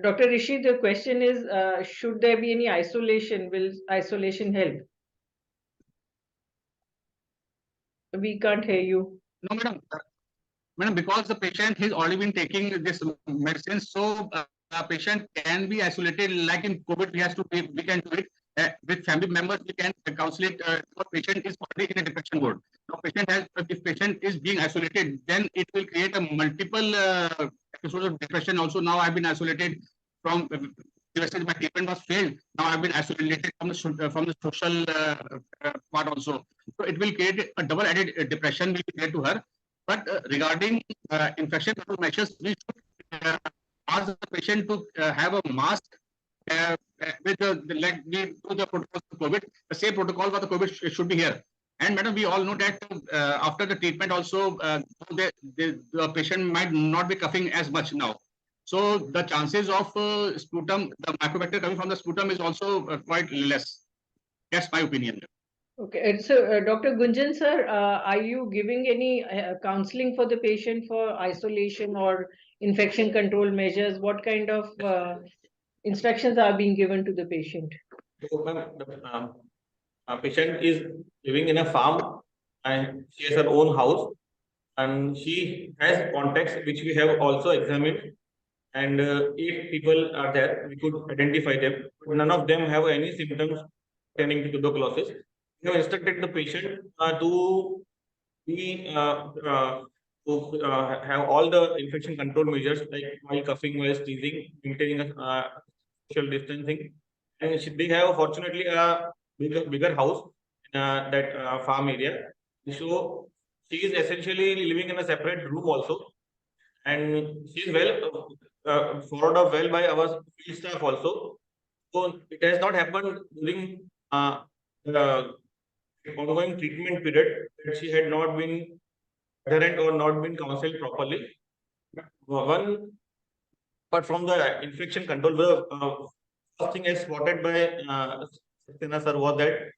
[SPEAKER 2] Dr. Rishi, the question is, should there be any isolation? Will isolation help? We can't hear you.
[SPEAKER 9] No, madam. Madam, because the patient has already been taking this medicine, so patient can be isolated. Like in COVID, we can do it with family members. We can counsel it. Patient is already in a depression mode. Now, if patient is being isolated, then it will create a multiple episodes of depression. Also, now I've been isolated from. My treatment was failed. Now I've been isolated from the social part also. So it will create a double-added depression will be created to her. But regarding infection control measures, we should ask the patient to have a mask with like we do the protocol of COVID. The same protocol for the COVID should be here. And madam, we all know that after the treatment also, the patient might not be coughing as much now. So the chances of sputum, the microbacteria coming from the sputum is also quite less. That's my opinion.
[SPEAKER 2] Okay, and so Dr. Gunjan sir, are you giving any counseling for the patient for isolation or infection control measures? What kind of instructions are being given to the patient?
[SPEAKER 4] So, ma'am, the patient is living in a farm and she has her own house and she has contacts which we have also examined, and 8 people are there. We could identify them. None of them have any symptoms pertaining to tuberculosis. We have instructed the patient to be have all the infection control measures like while coughing, while sneezing, maintaining a social distancing. And they have fortunately a bigger house in that farm area. So she is essentially living in a separate room also, and she is followed up well by our field staff also. So it has not happened during the ongoing treatment period that she had not been adherent or not been counseled properly. One, but from the infection control, the first thing I spotted by Saxena sir was that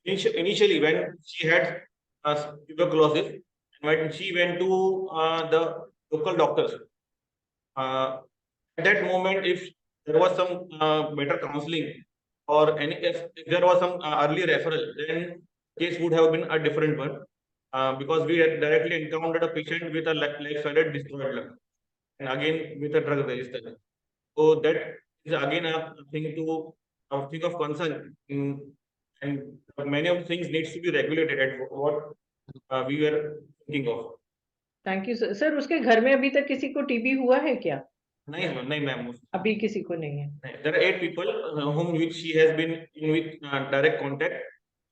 [SPEAKER 4] initially when she had tuberculosis, when she went to the local doctors, at that moment, if there was some better counseling or if there was some early referral, then case would have been a different one, because we had directly encountered a patient with a left-sided destroyed lung and again with a drug resistance. So that is again a thing to thing of concern, and many of the things needs to be regulated at what we were thinking of.
[SPEAKER 2] Thank you sir. Sir, उसके घर में अभी तक किसी को TB हुआ है क्या?
[SPEAKER 4] नहीं मैम,
[SPEAKER 2] अभी किसी को नहीं है.
[SPEAKER 4] There are 8 people whom which she has been in with direct contact,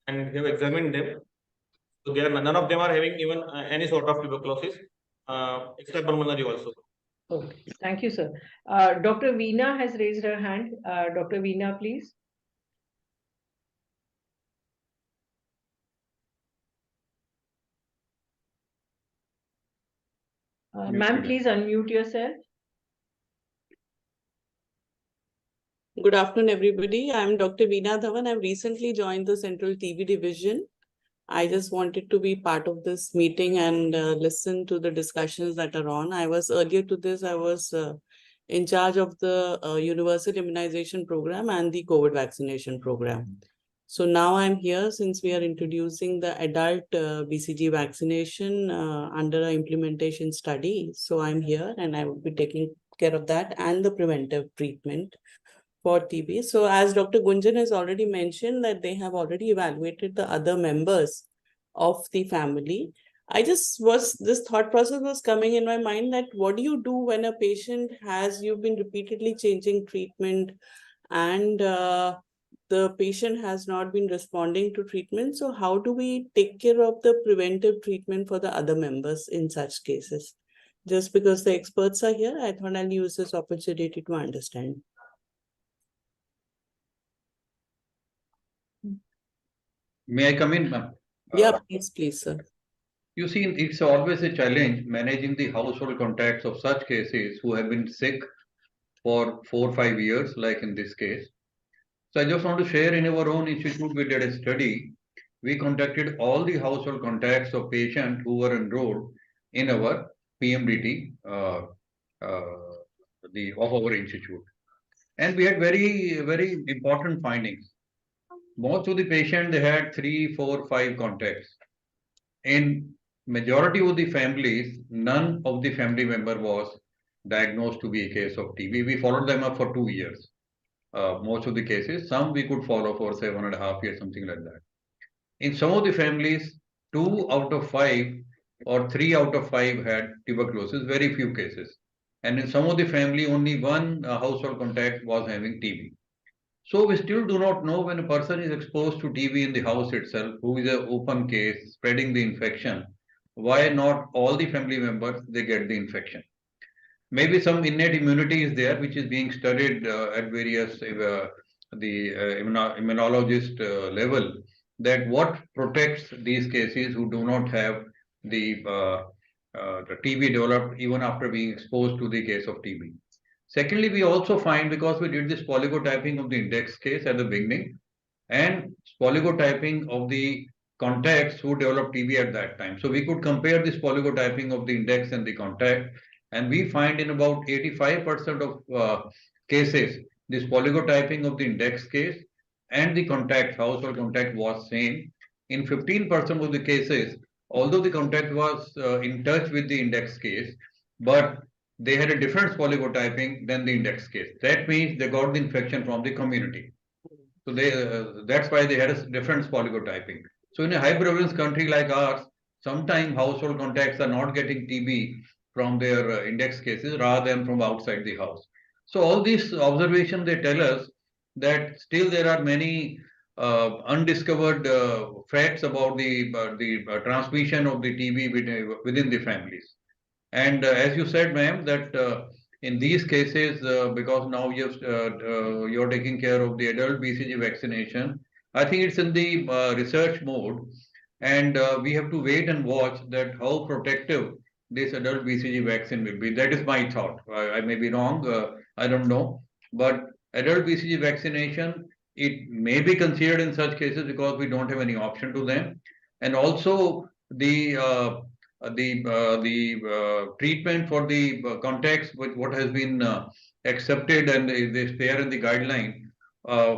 [SPEAKER 4] and we have examined them. So none of them are having even any sort of tuberculosis, extrapulmonary also.
[SPEAKER 2] Okay, thank you, sir. Dr. Veena has raised her hand. Dr. Veena, please. Ma'am, please unmute yourself.
[SPEAKER 10] Good afternoon, everybody. I'm Dr. Veena Dhawan. I've recently joined the Central TB Division. I just wanted to be part of this meeting and listen to the discussions that are on. Earlier to this, I was in charge of the universal immunization program and the COVID vaccination program. So now I'm here since we are introducing the adult BCG vaccination under an implementation study. So I'm here and I will be taking care of that and the preventive treatment for TB. So as Dr. Gunjan has already mentioned that they have already evaluated the other members of the family. This thought process was coming in my mind that what do you do when a patient you've been repeatedly changing treatment and the patient has not been responding to treatment. So how do we take care of the preventive treatment for the other members in such cases? Just because the experts are here, I thought I'll use this opportunity to understand.
[SPEAKER 7] May I come in, ma'am?
[SPEAKER 10] Yeah, please, sir.
[SPEAKER 7] You see, it's always a challenge managing the household contacts of such cases who have been sick for 4 or 5 years, like in this case. So I just want to share, in our own institute, we did a study. We contacted all the household contacts of patients who were enrolled in our PMDT of our institute. And we had very important findings. Most of the patients, they had 3, 4, 5 contacts. In majority of the families, none of the family member was diagnosed to be a case of TB. We followed them up for 2 years. Most of the cases, some we could follow for 7.5 years, something like that. In some of the families, 2 out of 5 or 3 out of 5 had tuberculosis, very few cases. And in some of the family, only one household contact was having TB. So we still do not know, when a person is exposed to TB in the house itself, who is an open case, spreading the infection, why not all the family members, they get the infection. Maybe some innate immunity is there, which is being studied at various immunologist level, that what protects these cases who do not have the TB developed even after being exposed to the case of TB. Secondly, we also find, because we did this polygotyping of the index case at the beginning and polygotyping of the contacts who developed TB at that time. So we could compare this polygotyping of the index and the contact, and we find in about 85% of cases, this polygotyping of the index case and the contact, household contact, was same. In 15% of the cases, although the contact was in touch with the index case, but they had a different polygotyping than the index case. That means they got the infection from the community. So that's why they had a different polygotyping. So in a high prevalence country like ours, sometimes household contacts are not getting TB from their index cases rather than from outside the house. So all these observations, they tell us that still there are many undiscovered facts about the transmission of the TB within the families. And as you said, ma'am, that in these cases, because now you're taking care of the adult BCG vaccination, I think it's in the research mode, and we have to wait and watch that how protective this adult BCG vaccine will be. That is my thought. I may be wrong. I don't know, but adult BCG vaccination, it may be considered in such cases because we don't have any option to them, and also the treatment for the contacts with what has been accepted and is there in the guideline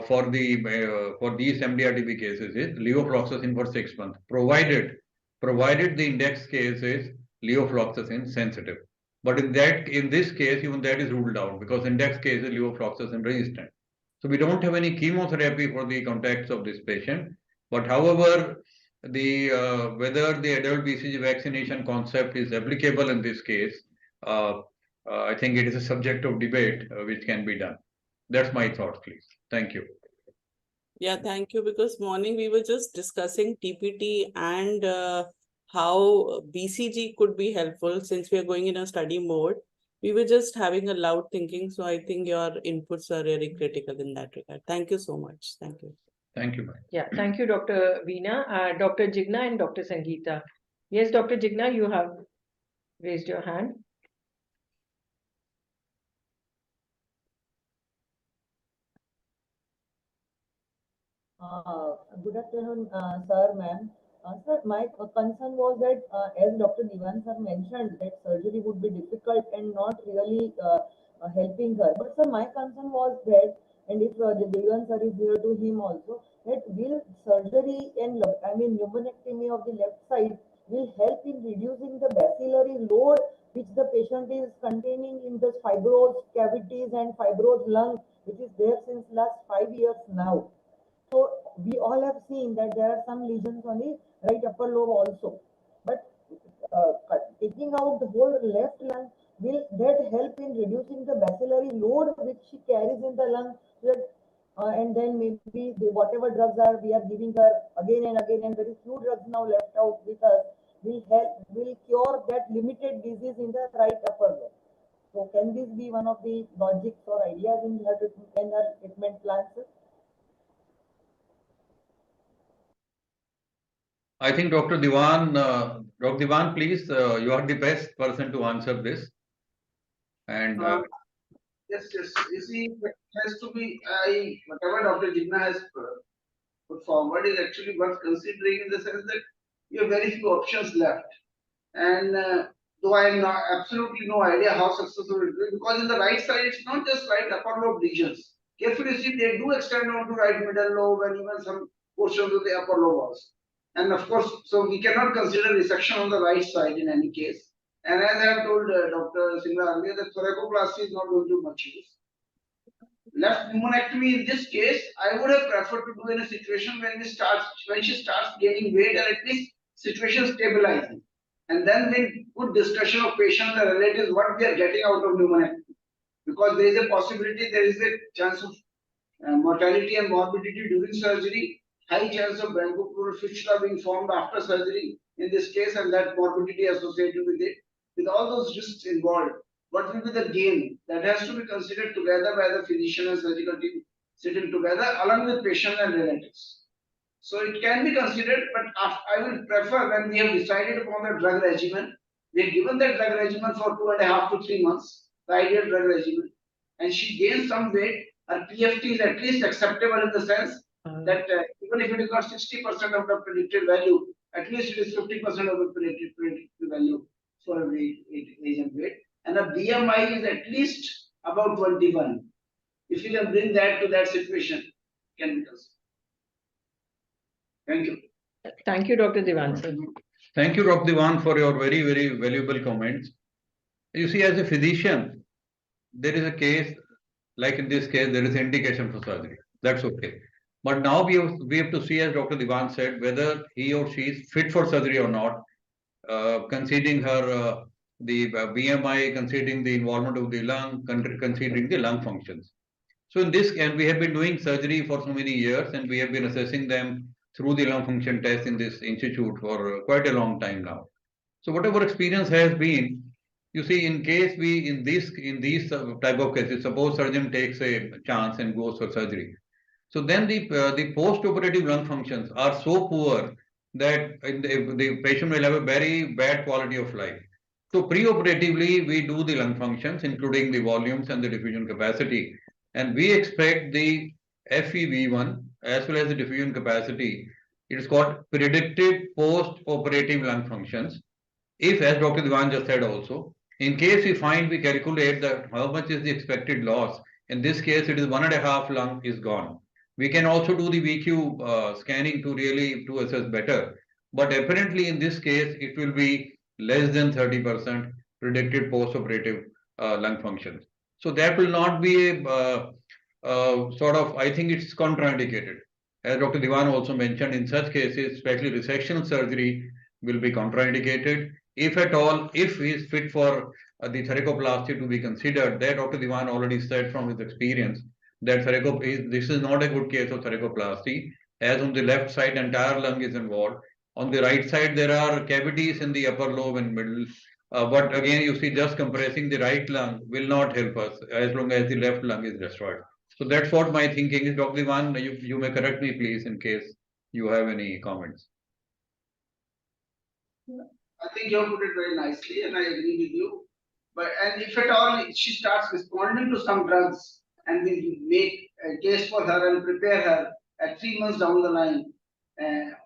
[SPEAKER 7] for these MDR-TB cases is levofloxacin for 6 months, provided the index case is levofloxacin sensitive. But in this case, even that is ruled out because index case is levofloxacin resistant. So we don't have any chemotherapy for the contacts of this patient. But however, whether the adult BCG vaccination concept is applicable in this case, I think it is a subject of debate which can be done. That's my thought, please. Thank you.
[SPEAKER 10] Yeah, thank you. Because morning we were just discussing TPT and how BCG could be helpful since we are going in a study mode. We were just having a loud thinking. So I think your inputs are really critical in that regard. Thank you so much. Thank you.
[SPEAKER 7] Thank you, ma'am.
[SPEAKER 2] Yeah, thank you, Dr. Veena, Dr. Jigna and Dr. Sangeeta. Yes, Dr. Jigna, you have raised your hand.
[SPEAKER 11] Good afternoon, sir, ma'am. Sir, my concern was that, as Dr. Diwan sir mentioned, that surgery would be difficult and not really helping her. But sir, my concern was that, and if the Diwan sir is here to him also, that will surgery and pneumonectomy of the left side will help in reducing the bacillary load which the patient is containing in the fibrous cavities and fibrous lung, which is there since last 5 years now. So we all have seen that there are some lesions on the right upper lobe also. But taking out the whole left lung, will that help in reducing the bacillary load which she carries in the lung, so that and then maybe whatever drugs we are giving her again and again, and very few drugs now left out with us, will cure that limited disease in the right upper lobe. So can this be one of the logics or ideas in her treatment plans?
[SPEAKER 7] I think Dr. Divan, please, you are the best person to answer this. And
[SPEAKER 1] Yes, yes. You see, it has to be, whatever Dr. Jigna has put forward is actually worth considering in the sense that you have very few options left. And though I have not absolutely no idea how successful it will be, because in the right side, it's not just right upper lobe regions. Carefully see, they do extend on to right middle lobe and even some portions of the upper lobe also. And of course, so we cannot consider resection on the right side in any case. And as I have told Dr. Singla earlier, that thoracoplasty is not going to much use. Left pneumonectomy in this case, I would have preferred to do in a situation when she starts gaining weight, and at least situation stabilizing. And then with good discussion of patient and relatives what we are getting out of pneumonectomy. Because there is a possibility, there is a chance of mortality and morbidity during surgery, high chance of bronchopleural fistula being formed after surgery in this case, and that morbidity associated with it. With all those risks involved, what will be the gain? That has to be considered together by the physician and surgical team sitting together along with patient and relatives. So it can be considered, but I will prefer when we have decided upon the drug regimen, we have given that drug regimen for 2.5 to 3 months, the ideal drug regimen, and she gains some weight, her PFT is at least acceptable in the sense that even if it is not 60% of the predicted value, at least it is 50% of the predicted value for a age and weight. And a BMI is at least about 21. If you can bring that to that situation, can be considered. Thank you.
[SPEAKER 2] Thank you, Dr. Divan, sir.
[SPEAKER 7] thank you, Dr. Divan, for your very, very valuable comments. You see, as a physician, there is a case, like in this case, there is indication for surgery. That's okay. But now we have to see, as Dr. Divan said, whether he or she is fit for surgery or not, considering her the BMI, considering the involvement of the lung, considering the lung functions. So in this, and we have been doing surgery for so many years, and we have been assessing them through the lung function test in this institute for quite a long time now. So whatever experience has been, you see, in case we in these type of cases, suppose surgeon takes a chance and goes for surgery. So then the post-operative lung functions are so poor that the patient will have a very bad quality of life. So pre-operatively, we do the lung functions, including the volumes and the diffusion capacity. And we expect the FEV1 as well as the diffusion capacity. It is called predicted post-operative lung functions. If, as Dr. Divan just said also, in case we find, we calculate that how much is the expected loss. In this case, it is 1.5 lung is gone. We can also do the VQ scanning to assess better. But apparently in this case, it will be less than 30% predicted post-operative lung functions. So that will not be a sort of, I think it's contraindicated. As Dr. Divan also mentioned, in such cases, especially resection surgery will be contraindicated. If at all, if he is fit for the thoracoplasty to be considered, that Dr. Divan already said from his experience that this is not a good case of thoracoplasty, as on the left side entire lung is involved. On the right side there are cavities in the upper lobe and middle. But again, you see, just compressing the right lung will not help us as long as the left lung is destroyed. So that's what my thinking is. Dr. Divan, you may correct me please in case you have any comments.
[SPEAKER 1] I think you have put it very nicely, and I agree with you. But and if at all she starts responding to some drugs, and we make a case for her and prepare her at 3 months down the line,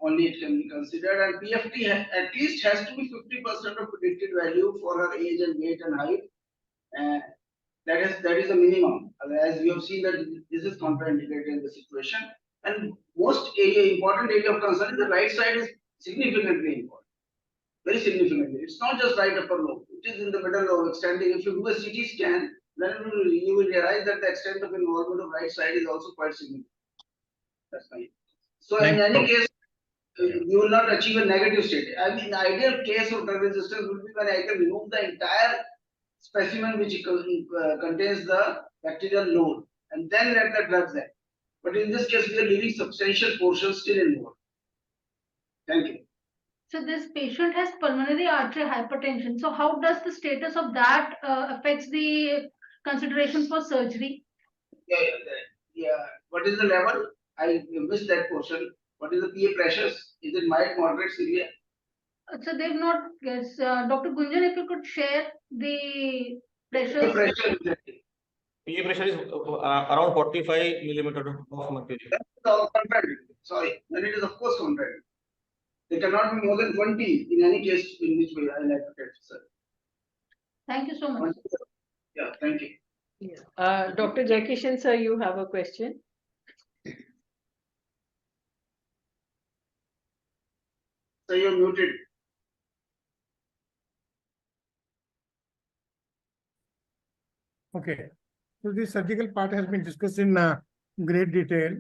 [SPEAKER 1] only it can be considered. And PFT at least has to be 50% of predicted value for her age and weight and height. That is a minimum. As you have seen that this is contraindicated in the situation. And most important area of concern is the right side is significantly important. Very significantly. It's not just right upper lobe. It is in the middle lobe extending. If you do a CT scan, then you will realize that the extent of involvement of right side is also quite significant. That's fine. So in any case, you will not achieve a negative state. I mean, the ideal case of drug resistance would be when I can remove the entire specimen which contains the bacterial load and then let the drugs act. But in this case, we are leaving substantial portions still involved. Thank you.
[SPEAKER 5] So this patient has pulmonary artery hypertension. So how does the status of that affects the consideration for surgery?
[SPEAKER 1] Yeah. What is the level? I missed that portion. What is the PA pressures? Is it mild, moderate, severe?
[SPEAKER 5] So they've not, yes, Dr. Gunjan, if you could share the
[SPEAKER 1] PA
[SPEAKER 5] pressures.
[SPEAKER 1] pressure exactly.
[SPEAKER 4] PA pressure is around 45 millimeter of mercury.
[SPEAKER 1] That's all contrary. Sorry, then it is of course contrary. They cannot be more than 20 in any case in which way I like to get, sir.
[SPEAKER 5] Thank you so much.
[SPEAKER 1] Yeah, thank you.
[SPEAKER 2] Dr. Jaikishan, sir, you have a question?
[SPEAKER 1] So you're muted.
[SPEAKER 12] Okay, so this surgical part has been discussed in great detail,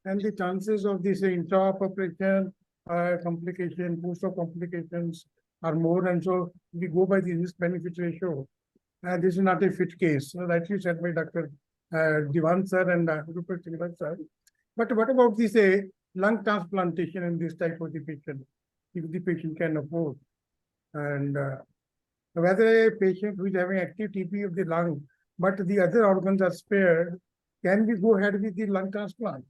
[SPEAKER 12] and the chances of this intra-op operation, complication, post-op complications are more, and so we go by the risk-benefit ratio. This is not a fit case, so rightly said by Dr. Divan sir and Rupert Singh sir. But what about this lung transplantation in this type of the patient, if the patient can afford, and whether a patient who is having active TB of the lung, but the other organs are spared, can we go ahead with the lung transplant?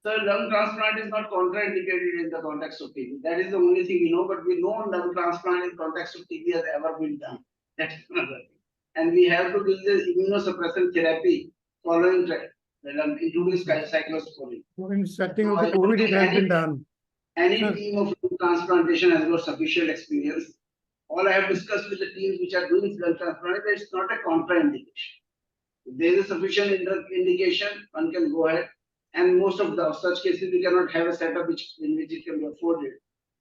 [SPEAKER 1] So lung transplant is not contraindicated in the context of TB. That is the only thing we know, but we know lung transplant in context of TB has ever been done. That is another thing. And we have to do this immunosuppressant therapy following the lung, including cyclosporine.
[SPEAKER 12] So in setting of the COVID, it has been done.
[SPEAKER 1] Any team of lung transplantation has got sufficient experience. All I have discussed with the teams which are doing lung transplant, it's not a contraindication. If there is a sufficient indication, one can go ahead. And most of the such cases, we cannot have a setup in which it can be afforded.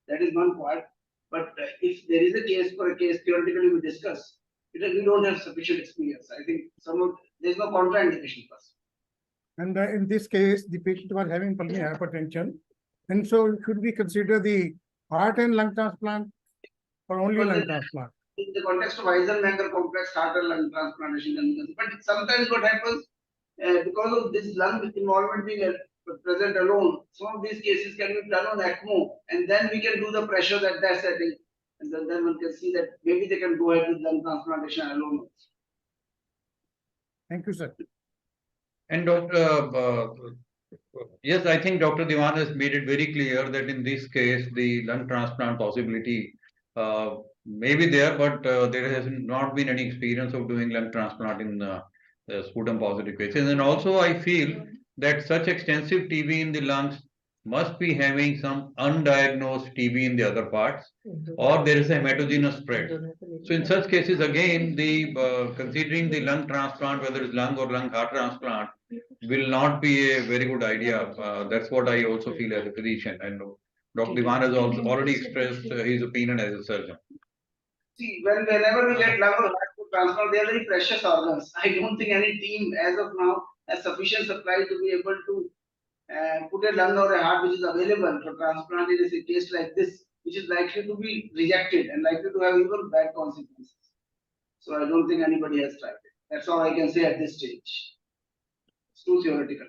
[SPEAKER 1] That is one part. But if there is a case for a case, theoretically we discuss, we don't have sufficient experience. I think there's no contraindication first.
[SPEAKER 12] And in this case, the patient was having pulmonary hypertension. And so should we consider the heart and lung transplant or only lung transplant?
[SPEAKER 1] In the context of Eisenmenger complex heart and lung transplantation, but sometimes what happens, because of this lung involvement being present alone, some of these cases can be done on ECMO, and then we can do the pressures at that setting, and then one can see that maybe they can go ahead with lung transplantation alone.
[SPEAKER 12] Thank you, sir.
[SPEAKER 7] And Dr. Yes, I think Dr. Diwan has made it very clear that in this case, the lung transplant possibility may be there, but there has not been any experience of doing lung transplant in sputum positive cases. And also, I feel that such extensive TB in the lungs must be having some undiagnosed TB in the other parts, or there is a hematogenous spread. So in such cases, again, the considering the lung transplant, whether it's lung or lung heart transplant, will not be a very good idea. That's what I also feel as a physician. And Dr. Diwan has also already expressed his opinion as a surgeon.
[SPEAKER 1] See, whenever we get lung or heart transplant, they are very precious organs. I don't think any team as of now has sufficient supply to be able to put a lung or a heart which is available for transplant in a case like this, which is likely to be rejected and likely to have even bad consequences. So I don't think anybody has tried it. That's all I can say at this stage. It's too theoretical.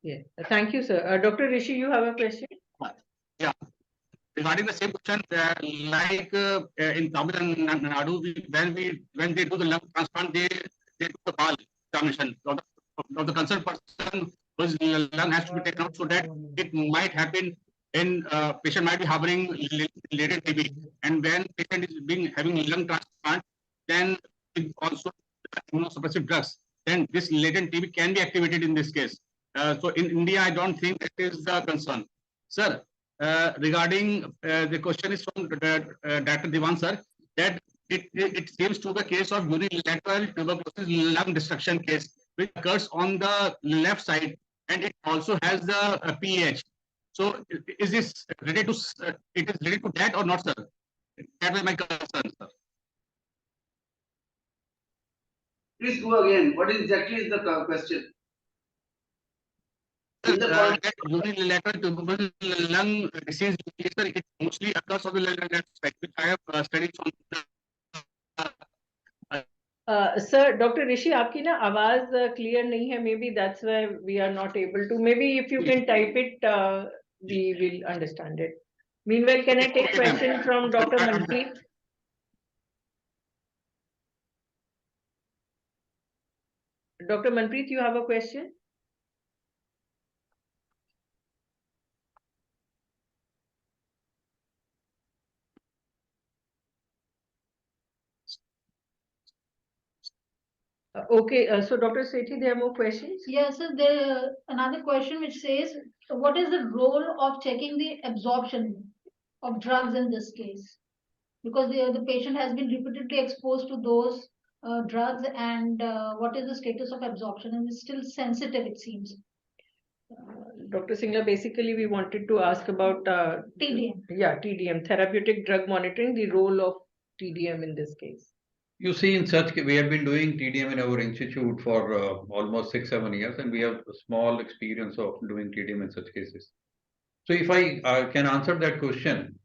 [SPEAKER 2] Yeah, thank you, sir. Dr. Rishi, you have a question?
[SPEAKER 9] Yeah. Regarding the same question, like in Tamil Nadu, when they do the lung transplant, they do the BAL examination of the concerned person whose lung has to be taken out, so that it might happen in patient might be harboring latent TB, and when patient is having lung transplant, then it also immunosuppressive drugs, then this latent TB can be activated in this case. So in India, I don't think that is the concern, sir. Regarding the question is from Dr. Diwan sir, that it seems to be a case of unilateral tuberculosis lung destruction case, which occurs on the left side, and it also has the pH. So is this related to it is related to that or not, sir? That was my concern, sir.
[SPEAKER 1] Please go again. What exactly is the question?
[SPEAKER 9] That unilateral tuberculosis lung disease, it mostly occurs on the left side, which I have studied from
[SPEAKER 2] Sir, Dr. Rishi, आपकी ना आवाज clear नहीं है. Maybe that's why we are not able to. Maybe if you can type it, we will understand it. Meanwhile, can I take question from Dr. Manpreet? Dr. Manpreet, you have a question? Okay, so Dr. Sethi, there are more questions?
[SPEAKER 5] Yes, sir, there another question which says, what is the role of checking the absorption of drugs in this case? Because the patient has been repeatedly exposed to those drugs, and what is the status of absorption, and it's still sensitive, it seems.
[SPEAKER 2] Dr. Singla, basically we wanted to ask about
[SPEAKER 5] TDM.
[SPEAKER 2] Yeah, TDM, therapeutic drug monitoring, the role of TDM in this case.
[SPEAKER 7] You see, in such we have been doing TDM in our institute for almost 6-7 years, and we have a small experience of doing TDM in such cases. So, if I can answer that question,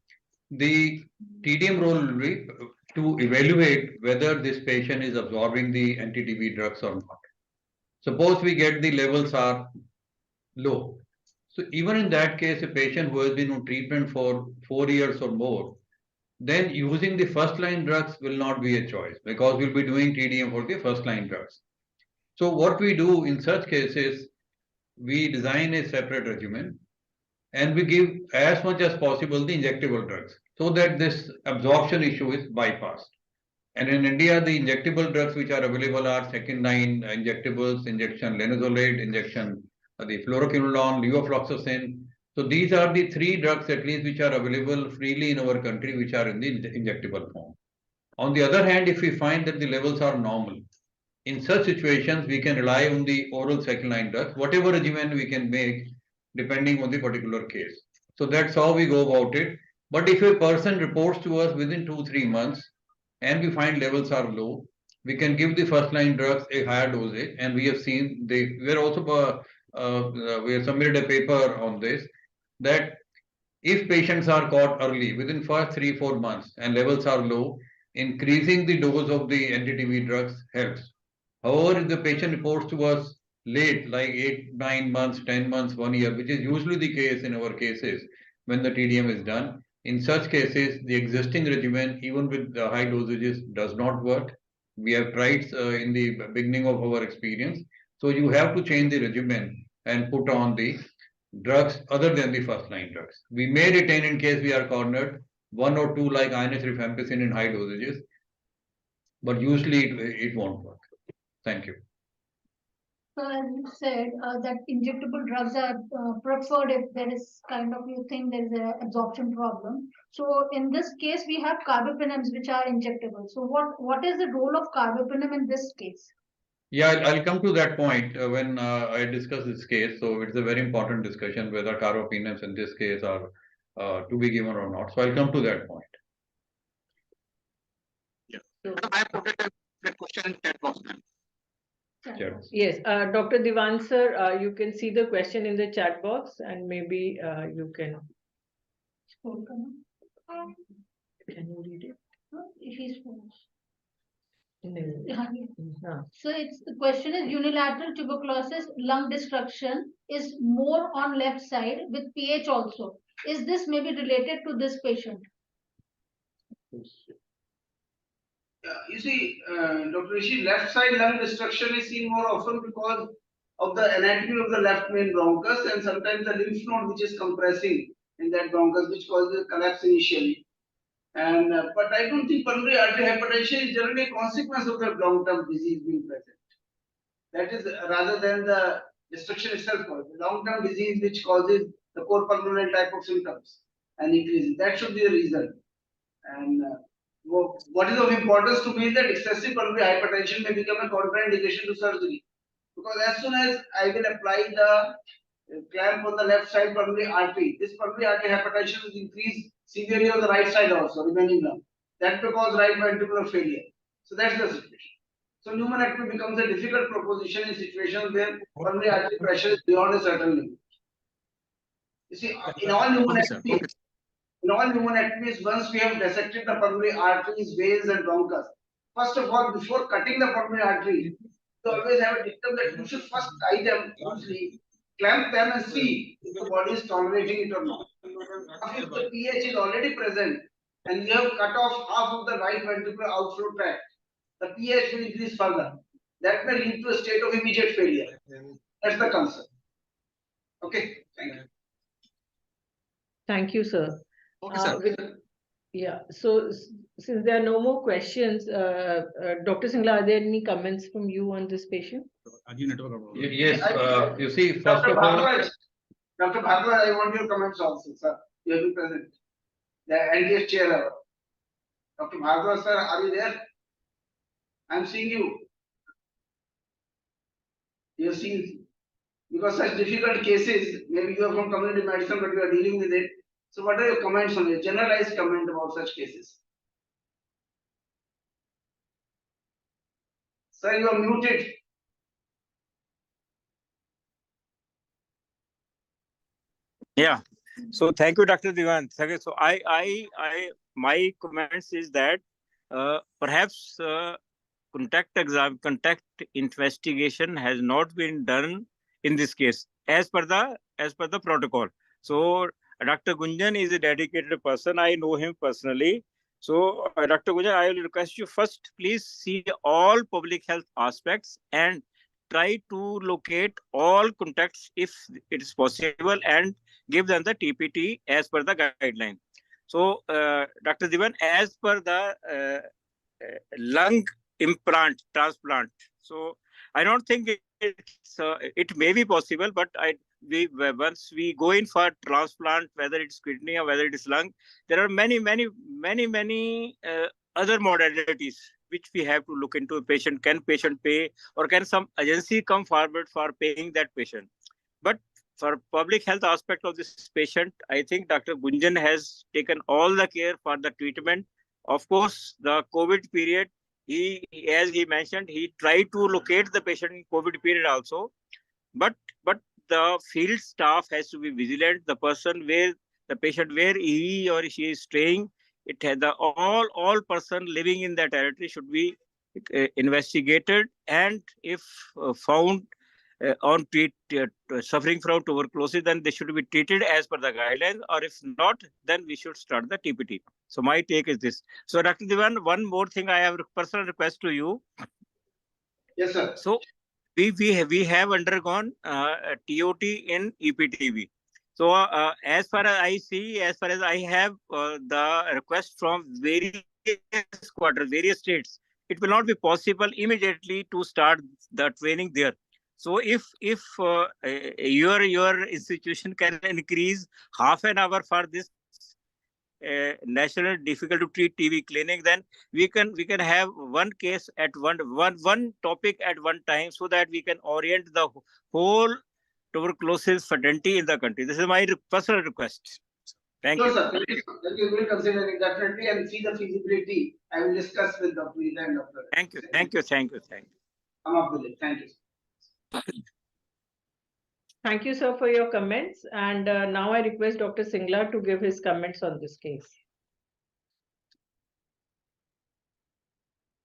[SPEAKER 7] the TDM role will be to evaluate whether this patient is absorbing the anti-TB drugs or not. Suppose we get the levels are low. So, even in that case, a patient who has been on treatment for 4 years or more, then using the first line drugs will not be a choice because we'll be doing TDM for the first line drugs. So what we do in such cases, we design a separate regimen and we give as much as possible the injectable drugs so that this absorption issue is bypassed. And in India, the injectable drugs which are available are second line injectables, injection linezolid, injection the fluoroquinolone, levofloxacin. So these are the 3 drugs at least which are available freely in our country, which are in the injectable form. On the other hand, if we find that the levels are normal, in such situations, we can rely on the oral second line drugs, whatever regimen we can make depending on the particular case. So that's how we go about it. But if a person reports to us within 2-3 months and we find levels are low, we can give the first line drugs a higher dosage. And we have seen we are also we have submitted a paper on this, that if patients are caught early within first 3-4 months and levels are low, increasing the dose of the anti-TB drugs helps. However, if the patient reports to us late, like 8-9 months, 10 months, 1 year, which is usually the case in our cases when the TDM is done, in such cases, the existing regimen, even with the high dosages, does not work. We have tried in the beginning of our experience. So you have to change the regimen and put on the drugs other than the first line drugs. We may retain in case we are cornered 1 or 2 like ionized rifampicin in high dosages, but usually it won't work. Thank you.
[SPEAKER 5] So as you said, that injectable drugs are preferred if there is kind of, you think there is an absorption problem. So in this case, we have carbapenems which are injectable. So what is the role of carbapenem in this case?
[SPEAKER 7] Yeah, I'll come to that point when I discuss this case. So it's a very important discussion whether carbapenems in this case are to be given or not. So I'll come to that point.
[SPEAKER 9] Yeah. I put the question in chat box, ma'am.
[SPEAKER 7] Sure.
[SPEAKER 2] Yes, Dr. Divan sir, you can see the question in the chat box and maybe you can. Can you read it?
[SPEAKER 5] He's
[SPEAKER 2] No.
[SPEAKER 5] So the question is, unilateral tuberculosis lung destruction is more on left side with pH also. Is this maybe related to this patient?
[SPEAKER 1] You see, Dr. Rishi, left side lung destruction is seen more often because of the anatomy of the left main bronchus and sometimes the lymph node which is compressing in that bronchus, which causes collapse initially. And but I don't think pulmonary artery hypertension is generally a consequence of the long-term disease being present. That is rather than the destruction itself. The long-term disease which causes the core pulmonary type of symptoms and increases. That should be the reason. And what is of importance to me is that excessive pulmonary hypertension may become a contraindication to surgery. Because as soon as I will apply the clamp on the left side pulmonary artery, this pulmonary artery hypertension will increase severely on the right side also, remaining lung. That will cause right ventricular failure. So that's the situation. So pneumonectomy becomes a difficult proposition in situations where pulmonary artery pressure is beyond a certain limit. You see, in all pneumonectomies, once we have dissected the pulmonary arteries, veins, and bronchus, first of all, before cutting the pulmonary artery, you always have a dictum that you should first tie them loosely, clamp them and see if the body is tolerating it or not. If the pH is already present and you have cut off half of the right ventricular outflow tract, the pH will increase further. That may lead to a state of immediate failure. That's the concern. Okay, thank you.
[SPEAKER 2] Thank you, sir.
[SPEAKER 9] Okay, sir.
[SPEAKER 2] Yeah, so since there are no more questions, Dr. Singla, are there any comments from you on this patient?
[SPEAKER 7] Yes, you see, first
[SPEAKER 1] Dr.
[SPEAKER 7] of all,
[SPEAKER 1] Bhargava, Dr. Bhargava, I want your comments also, sir. You have been present. The NTF chair. Dr. Bhargava, sir, are you there? I'm seeing you. You're seeing, because such difficult cases, maybe you are from community medicine, but you are dealing with it. So what are your comments on it? Generalized comment about such cases? Sir, you are muted.
[SPEAKER 13] Yeah. So thank you, Dr. Divan. Okay, so my comments is that perhaps contact investigation has not been done in this case as per the protocol. So Dr. Gunjan is a dedicated person. I know him personally. So Dr. Gunjan, I will request you first, please see all public health aspects and try to locate all contacts if it is possible and give them the TPT as per the guideline. So Dr. Divan, as per the lung implant transplant, so I don't think it may be possible, but once we go in for transplant, whether it's kidney or whether it is lung, there are many other modalities which we have to look into. Can patient pay, or can some agency come forward for paying that patient? But for public health aspect of this patient, I think Dr. Gunjan has taken all the care for the treatment. Of course, the COVID period, as he mentioned, he tried to locate the patient in COVID period also. But the field staff has to be vigilant. The person where the patient where he or she is staying, it had all person living in that territory should be investigated, and if found suffering from tuberculosis, then they should be treated as per the guidelines, or if not, then we should start the TPT. So my take is this. So Dr. Divan, one more thing I have a personal request to you.
[SPEAKER 1] Yes, sir.
[SPEAKER 13] So we have undergone a TOT in EPTB. So as far as I see, as far as I have the request from various quarters, various states, it will not be possible immediately to start the training there. So if your institution can increase half an hour for this national difficult to treat TB clinic, then we can have one case at one topic at one time, so that we can orient the whole tuberculosis fraternity in the country. This is my personal request. Thank you.
[SPEAKER 1] Sir, that you will consider it definitely and see the feasibility. I will discuss with Dr. Rita and Dr.
[SPEAKER 13] Thank you.
[SPEAKER 1] Come up with it. Thank you.
[SPEAKER 2] Thank you, sir, for your comments. And now I request Dr. Singla to give his comments on this case.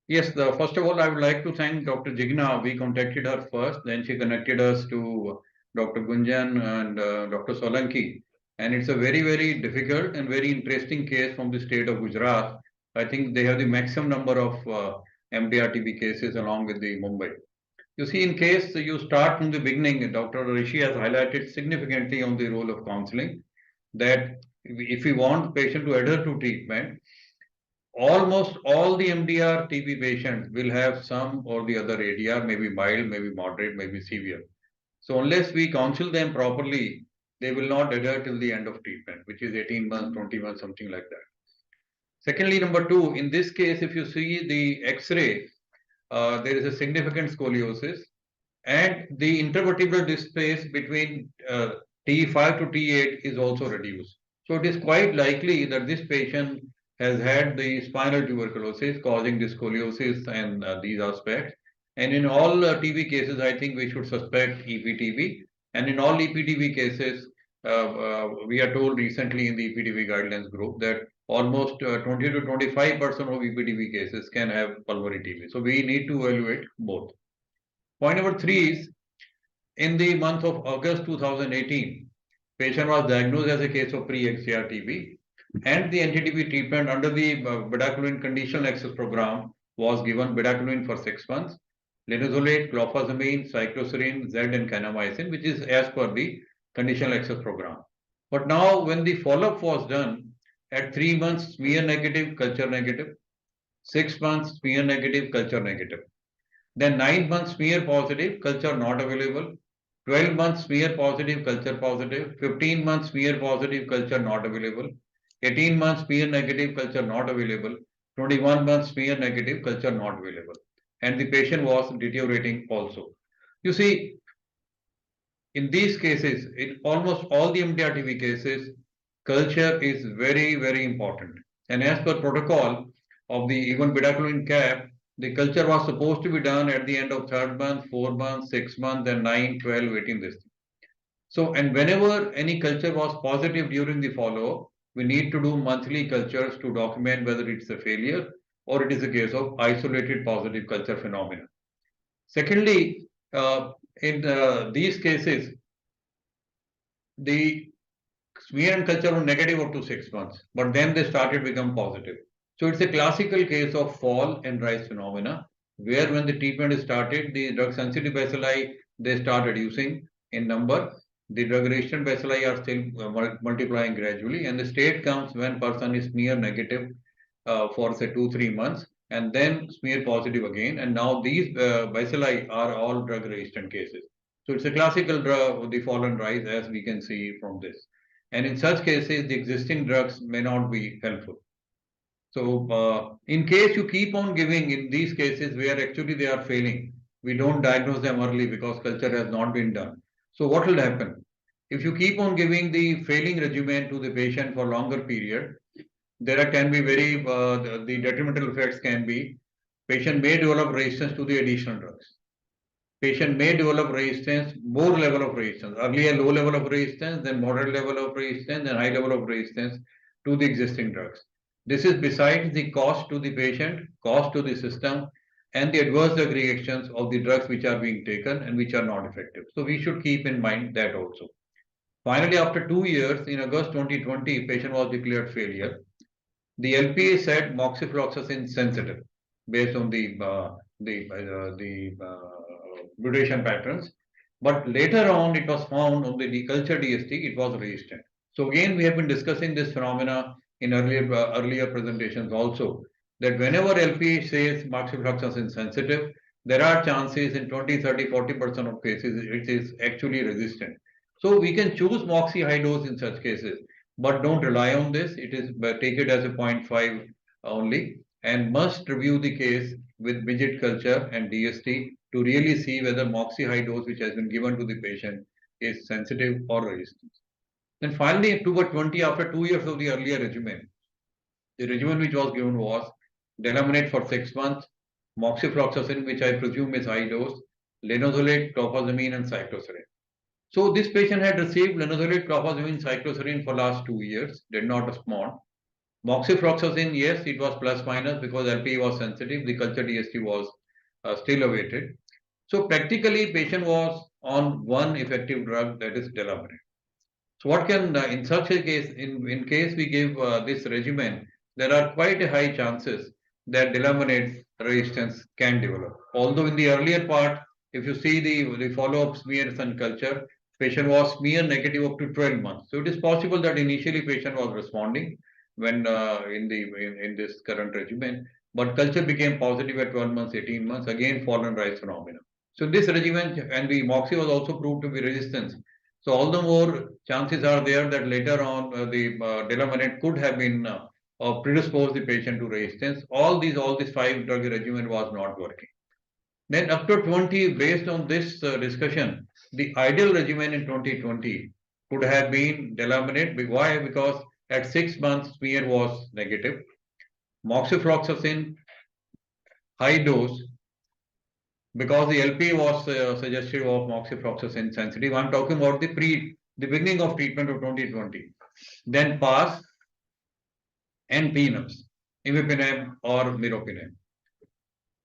[SPEAKER 7] yes, first of all, I would like to thank Dr. Jigna. We contacted her first, then she connected us to Dr. Gunjan and Dr. Solanki. And it's a very difficult and very interesting case from the state of Gujarat. I think they have the maximum number of MDR-TB cases along with the Mumbai. You see, in case you start from the beginning, Dr. Rishi has highlighted significantly on the role of counseling, that if we want patient to adhere to treatment, almost all the MDR TB patients will have some or the other ADR, maybe mild, maybe moderate, maybe severe. So unless we counsel them properly, they will not adhere till the end of treatment, which is 18 months, 20 months, something like that. Secondly, number two, in this case, if you see the X-ray, there is a significant scoliosis, and the intervertebral disc space between T5 to T8 is also reduced. So it is quite likely that this patient has had the spinal tuberculosis causing the scoliosis and these aspects. And in all TB cases, I think we should suspect EPTB. And in all EPTB cases, we are told recently in the EPTB guidelines group that almost 20 to 25% of EPTB cases can have pulmonary TB. So we need to evaluate both. Point number 3 is, in the month of August 2018, patient was diagnosed as a case of pre-XCR TB, and the anti-TB treatment under the bedaquiline conditional access program was given bedaquiline for 6 months, linezolid, clofazimine, cycloserine, Z and kanamycin, which is as per the conditional access program. But now when the follow-up was done, at 3 months smear negative, culture negative, 6 months smear negative, culture negative. Then 9 months smear positive, culture not available. 12 months smear positive, culture positive. 15 months smear positive, culture not available. 18 months smear negative, culture not available. 21 months smear negative, culture not available. And the patient was deteriorating also. You see, in these cases, in almost all the MDR-TB cases, culture is very, very important. And as per protocol of the even bedaquiline cap, the culture was supposed to be done at the end of 3rd month, 4 months, 6 months, and 9, 12, 18 this. So, and whenever any culture was positive during the follow-up, we need to do monthly cultures to document whether it's a failure or it is a case of isolated positive culture phenomena. Secondly, in these cases, the smear and culture were negative up to 6 months, but then they started become positive. So it's a classical case of fall and rise phenomena, where when the treatment is started, the drug sensitive bacilli, they start reducing in number. The drug resistant bacilli are still multiplying gradually, and the state comes when person is smear negative for say 2-3 months, and then smear positive again. And now these bacilli are all drug resistant cases. So it's a classical drug, the fall and rise, as we can see from this. And in such cases, the existing drugs may not be helpful. So in case you keep on giving in these cases where actually they are failing, we don't diagnose them early because culture has not been done. So what will happen? If you keep on giving the failing regimen to the patient for longer period, there can be very, the detrimental effects can be, patient may develop resistance to the additional drugs. Patient may develop resistance, more level of resistance, earlier low level of resistance, then moderate level of resistance, and high level of resistance to the existing drugs. This is besides the cost to the patient, cost to the system, and the adverse drug reactions of the drugs which are being taken and which are not effective. So we should keep in mind that also. Finally, after 2 years, in August 2020, patient was declared failure. The LPA said moxifloxacin sensitive based on the mutation patterns, but later on it was found on the culture DST it was resistant. So again, we have been discussing this phenomena in earlier presentations also, that whenever LPA says moxifloxacin sensitive, there are chances in 20, 30, 40% of cases it is actually resistant. So we can choose moxi high dose in such cases, but don't rely on this. It is take it as a 0.5 only, and must review the case with midget culture and DST to really see whether moxi high dose which has been given to the patient is sensitive or resistant. Then finally, October 20, after 2 years of the earlier regimen, the regimen which was given was delaminate for 6 months, moxifloxacin, which I presume is high dose, linezolid, clofazimine, and cycloserine. So this patient had received linezolid, clofazimine, cycloserine for last 2 years, did not respond. Moxifloxacin, yes, it was plus minus because LPA was sensitive, the culture DST was still awaited. So practically patient was on one effective drug, that is delaminate. So what can, in such a case, in case we give this regimen, there are quite a high chances that delaminate resistance can develop. Although in the earlier part, if you see the follow-up smears and culture, patient was smear negative up to 12 months. So it is possible that initially patient was responding when in this current regimen, but culture became positive at 12 months, 18 months, again fall and rise phenomena. So this regimen and the moxi was also proved to be resistant. So all the more chances are there that later on the delaminate could have been predisposed the patient to resistance. All these 5 drug regimen was not working. Then up to 20, based on this discussion, the ideal regimen in 2020 could have been delaminate. Why? Because at 6 months smear was negative. Moxifloxacin high dose, because the LP was suggestive of moxifloxacin sensitive. I'm talking about the beginning of treatment of 2020. Then pass, and PNMs, imipenem or meropenem.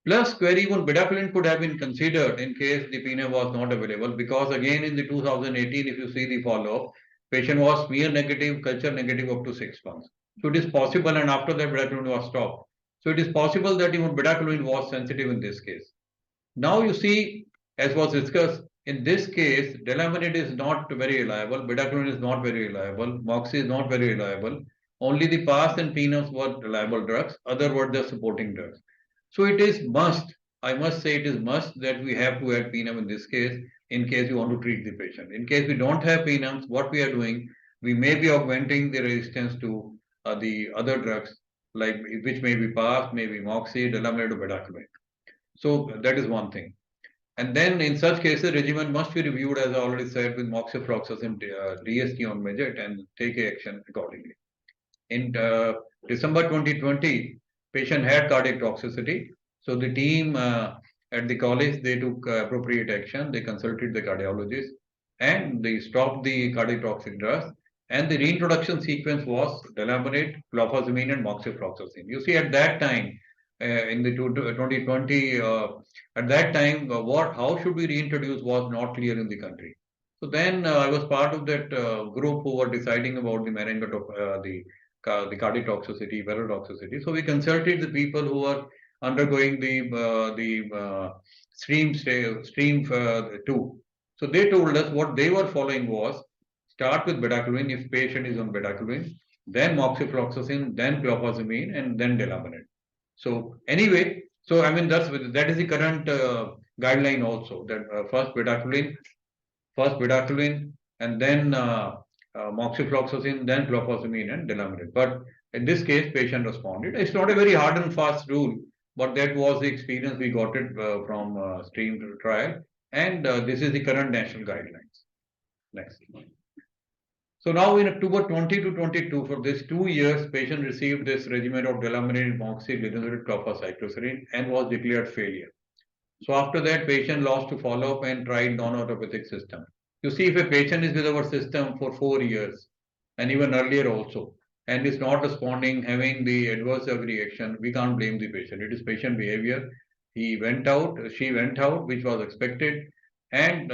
[SPEAKER 7] Plus, query even bedaquiline could have been considered in case the PNM was not available, because again in the 2018, if you see the follow-up, patient was smear negative, culture negative up to 6 months. So it is possible, and after that bedaquiline was stopped. So it is possible that even bedaquiline was sensitive in this case. Now you see, as was discussed, in this case, delamanid is not very reliable, bedaquiline is not very reliable, moxi is not very reliable. Only the PAS and PNMs were reliable drugs, other were the supporting drugs. So it is must, I must say it is must that we have to add PNM in this case, in case you want to treat the patient. In case we don't have PNMs, what we are doing, we may be augmenting the resistance to the other drugs, like which may be PAS, maybe moxi, delamanid or bedaquiline. So that is one thing. And then in such cases, regimen must be reviewed, as I already said, with moxifloxacin, DST on midget, and take action accordingly. In December 2020, patient had cardiac toxicity. So the team at the college, they took appropriate action. They consulted the cardiologist and they stopped the cardiac toxic drugs. And the reintroduction sequence was delamanid, clofazimine, and moxifloxacin. You see, at that time, in the 2020, at that time, how should we reintroduce was not clear in the country. So then I was part of that group who were deciding about the management of the cardiac toxicity, viral toxicity. So we consulted the people who were undergoing the stream 2. So they told us what they were following was start with bedaquiline if patient is on bedaquiline, then moxifloxacin, then clofazimine, and then delamanid. So anyway, so I mean that is the current guideline also, that first bedaquiline, and then moxifloxacin, then clofazimine and delamanid. But in this case, patient responded. It's not a very hard and fast rule, but that was the experience we got it from stream trial, and this is the current national guidelines. Next. So now in October 20 to 22, for this 2 years, patient received this regimen of delamanid, moxi, linezolid, clofaziclosine, and was declared failure. So after that, patient lost to follow-up and tried non-orthopedic system. You see, if a patient is with our system for 4 years and even earlier also, and is not responding, having the adverse reaction, we can't blame the patient. It is patient behavior. He went out, she went out, which was expected. And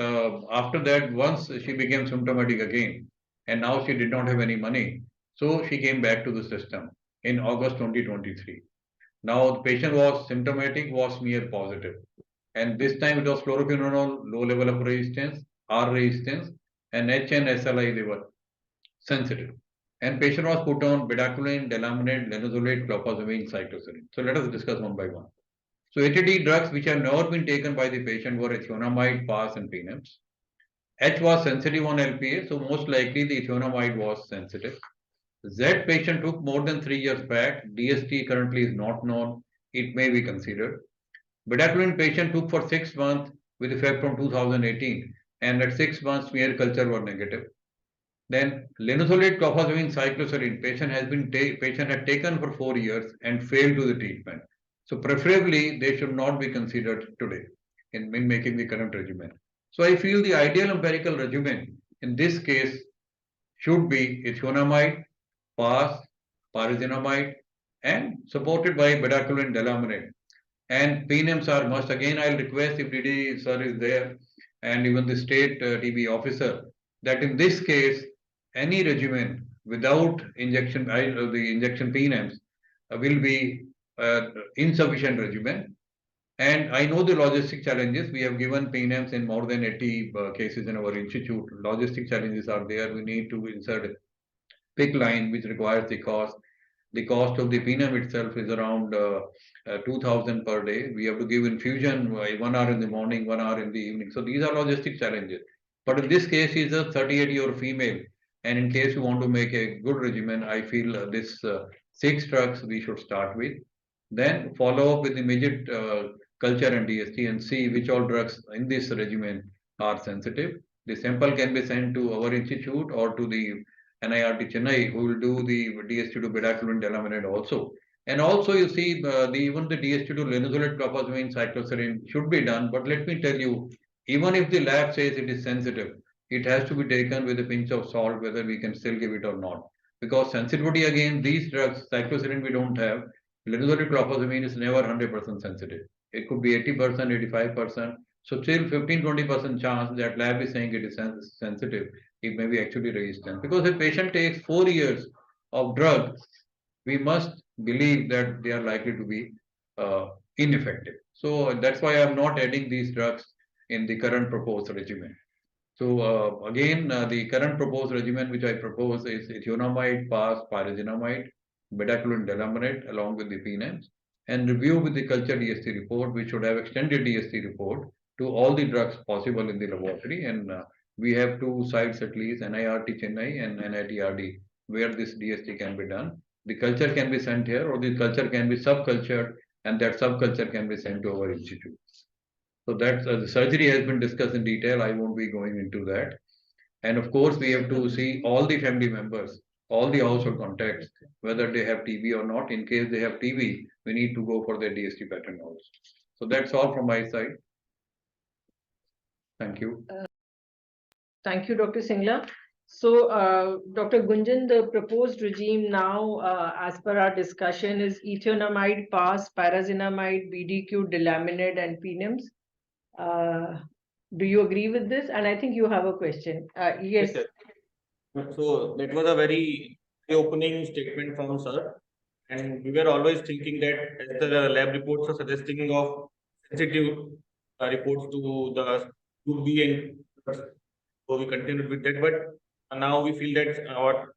[SPEAKER 7] after that, once she became symptomatic again, and now she did not have any money, so she came back to the system in August 2023. Now the patient was symptomatic, was smear positive. And this time it was fluoroquinolone, low level of resistance, R resistance, and H and SLI, they were sensitive. And patient was put on bedaquiline, delamanid, linezolid, clofazimine, cycloserine. So let us discuss one by one. So ATD drugs which have never been taken by the patient were ethionamide, PAS, and PNMs. H was sensitive on LPA, so most likely the ethionamide was sensitive. Z patient took more than 3 years back. DST currently is not known. It may be considered. Bedaquiline patient took for 6 months with effect from 2018, and at 6 months smear culture were negative. Then linezolid, clofazimine, cycloserine patient had taken for 4 years and failed to the treatment. So preferably they should not be considered today in making the current regimen. So I feel the ideal empirical regimen in this case should be ethionamide, PAS, pyrazinamide, and supported by bedaquiline, delamanid. And PNMs are must. Again, I'll request if DD sir is there and even the state TB officer, that in this case, any regimen without injection, the injection PNMs will be insufficient regimen. And I know the logistic challenges. We have given PNMs in more than 80 cases in our institute. Logistic challenges are there. We need to insert a PIC line, which requires the cost. The cost of the PNM itself is around 2,000 per day. We have to give infusion 1 hour in the morning, 1 hour in the evening. So these are logistic challenges. But in this case, she's a 38-year female. And in case you want to make a good regimen, I feel this 6 drugs we should start with. Then follow up with the midget culture and DST and see which all drugs in this regimen are sensitive. The sample can be sent to our institute or to the NITRD Chennai, who will do the DST to bedaquiline, delamanid also. And also you see even the DST to linezolid, clofazimine, cycloserine should be done. But let me tell you, even if the lab says it is sensitive, it has to be taken with a pinch of salt, whether we can still give it or not. because sensitivity again, these drugs, cycloserine we don't have, linezolid clofazimine is never 100% sensitive. It could be 80%, 85%. So still 15-20% chance that lab is saying it is sensitive. It may be actually resistant. Because if patient takes 4 years of drug, we must believe that they are likely to be ineffective. So that's why I'm not adding these drugs in the current proposed regimen. So again, the current proposed regimen which I propose is ethionamide, PAS, pyrazinamide, bedaquiline delamanate along with the PNAMs, and review with the culture DST report, which should have extended DST report to all the drugs possible in the laboratory. And we have 2 sites at least, NIRT Chennai and NITRD, where this DST can be done. The culture can be sent here, or the culture can be subcultured, and that subculture can be sent to our institute. So that the surgery has been discussed in detail. I won't be going into that. And of course, we have to see all the family members, all the household contacts, whether they have TB or not. In case they have TB, we need to go for their DST pattern also. So that's all from my side. Thank you.
[SPEAKER 2] Thank you, Dr. Singla. So, Dr. Gunjan, the proposed regime now, as per our discussion, is ethionamide, PAS, pyrazinamide, BDQ, delaminid, and PNIMS. Do you agree with this? And I think you have a question. Yes.
[SPEAKER 4] Yes, so that was a very opening statement from sir. And we were always thinking that as the lab reports are suggesting of sensitive reports to the group B and so we continued with that. But now we feel that what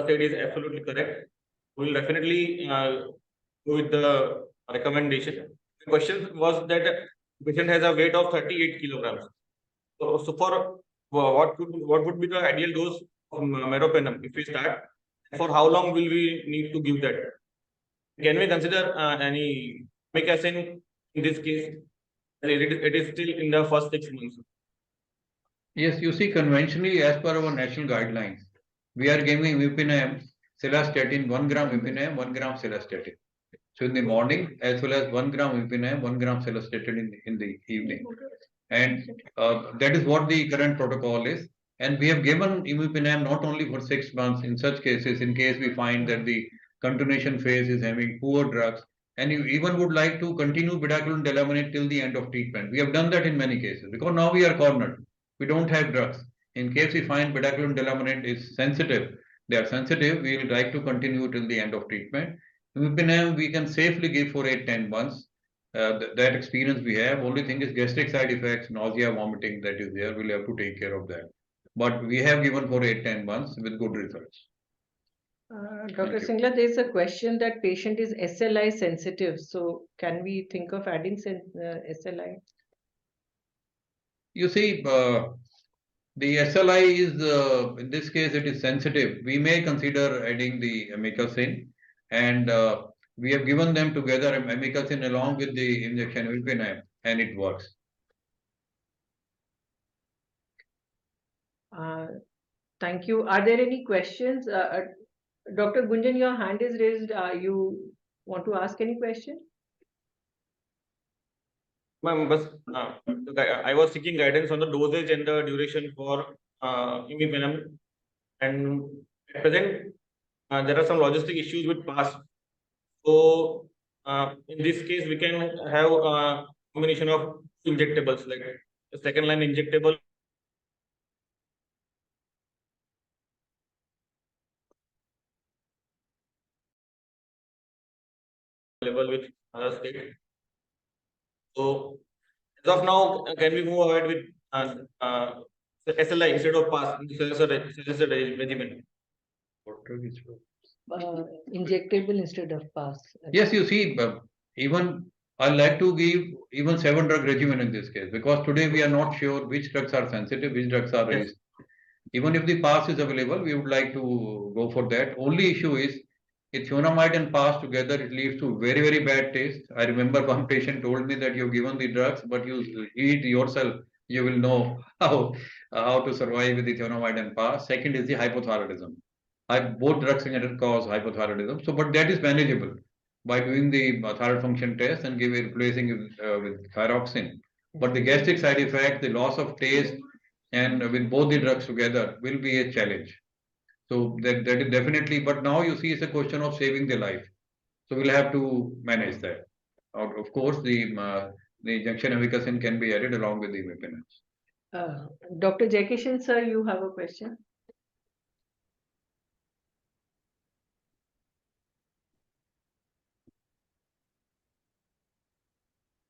[SPEAKER 4] said is absolutely correct. We will definitely go with the recommendation. The question was that patient has a weight of 38 kilograms. So for what would be the ideal dose of meropenem if we start? For how long will we need to give that? Can we consider any amikacin in this case? It is still in the first 6 months.
[SPEAKER 7] Yes, you see, conventionally, as per our national guidelines, we are giving imipinam, cilastatin, 1 gram imipinam, 1 gram cilastatin. So in the morning, as well as 1 gram imipinam, 1 gram cilastatin in the evening. And that is what the current protocol is. And we have given imipinam not only for 6 months, in such cases, in case we find that the continuation phase is having poor drugs, and you even would like to continue bedaquiline delaminate till the end of treatment. We have done that in many cases, because now we are cornered. We don't have drugs. In case we find bedaquiline delaminate is sensitive, they are sensitive, we will like to continue till the end of treatment. Imipinam we can safely give for 8-10 months. That experience we have. Only thing is gastric side effects, nausea, vomiting, that is there. We'll have to take care of that. But we have given for 8-10 months with good results.
[SPEAKER 2] Dr. Singla, there is a question that patient is SLI sensitive. So can we think of adding SLI?
[SPEAKER 7] You see, the SLI is, in this case, it is sensitive. We may consider adding the amikacin, and we have given them together amikacin along with the injection imipinam, and it works.
[SPEAKER 2] Thank you. Are there any questions? Dr. Gunjan, your hand is raised. You want to ask any question?
[SPEAKER 4] Ma'am, I was seeking guidance on the dosage and the duration for imipinam, and at present there are some logistic issues with PAS. So in this case, we can have a combination of injectables, like a second line injectable. Level with other state. So as of now, can we move ahead with SLI instead of PAS in the regimen?
[SPEAKER 2] Injectable instead of PAS.
[SPEAKER 7] Yes, you see, even I like to give even 7-drug regimen in this case, because today we are not sure which drugs are sensitive, which drugs are resistant. Even if the PAS is available, we would like to go for that. Only issue is ethionamide and PAS together, it leads to very, very bad taste. I remember one patient told me that you've given the drugs, but you eat yourself, you will know how to survive with ethionamide and PAS. Second is the hypothyroidism. Both drugs can cause hypothyroidism. So, but that is manageable by doing the thyroid function test and replacing it with thyroxine. But the gastric side effect, the loss of taste, and with both the drugs together will be a challenge. So that is definitely, but now you see it's a question of saving the life. So we'll have to manage that. Of course, the junction amikacin can be added along with the imipinase.
[SPEAKER 2] Dr. Jaikishan, sir, you have a question?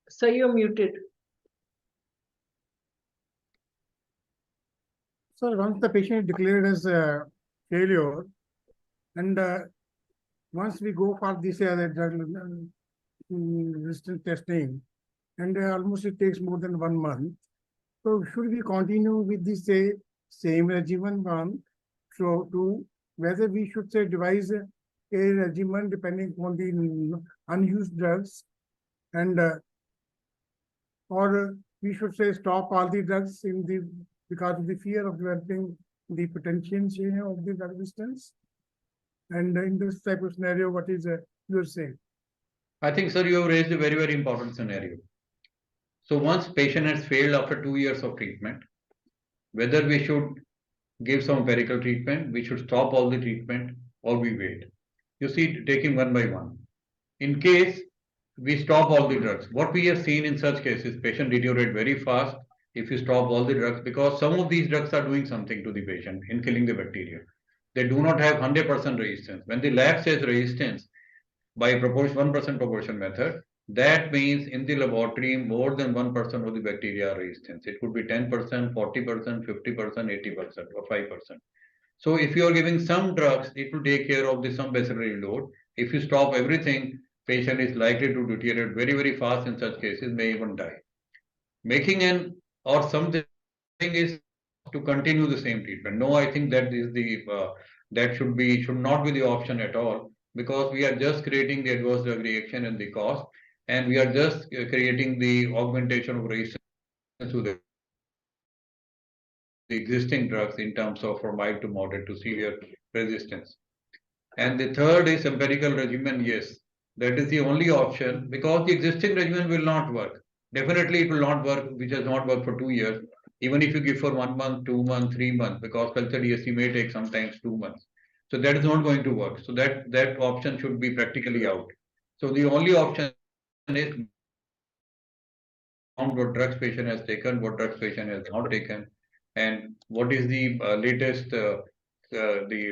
[SPEAKER 2] Sir, you're muted.
[SPEAKER 12] So once the patient is declared as a failure, and once we go for this resistance testing, and almost it takes more than 1 month. So should we continue with this same regimen one? So to whether we should say devise a regimen depending on the unused drugs, and or we should say stop all the drugs in the because of the fear of developing the potential of the drug resistance. And in this type of scenario, what is your say?
[SPEAKER 7] I think, sir, you have raised a very, very important scenario. So once patient has failed after 2 years of treatment, whether we should give some empirical treatment, we should stop all the treatment, or we wait. You see, taking one by one. In case we stop all the drugs, what we have seen in such cases, patient deteriorate very fast if you stop all the drugs, because some of these drugs are doing something to the patient in killing the bacteria. They do not have 100% resistance. When the lab says resistance by proportion 1% proportion method, that means in the laboratory more than 1% of the bacteria are resistant. It could be 10%, 40%, 50%, 80%, or 5%. So if you are giving some drugs, it will take care of the some bacillary load. If you stop everything, patient is likely to deteriorate very, very fast. In such cases, may even die. Making an or something is to continue the same treatment. No, I think that is the that should not be the option at all, because we are just creating the adverse drug reaction and the cost, and we are just creating the augmentation of resistance to the existing drugs in terms of from mild to moderate to severe resistance. And the third is empirical regimen. Yes, that is the only option, because the existing regimen will not work. Definitely it will not work, which has not worked for 2 years. Even if you give for 1 month, 2 months, 3 months, because culture DSC may take sometimes 2 months. So that is not going to work. So that option should be practically out. So the only option is what drugs patient has taken, what drugs patient has not taken, and what is the latest the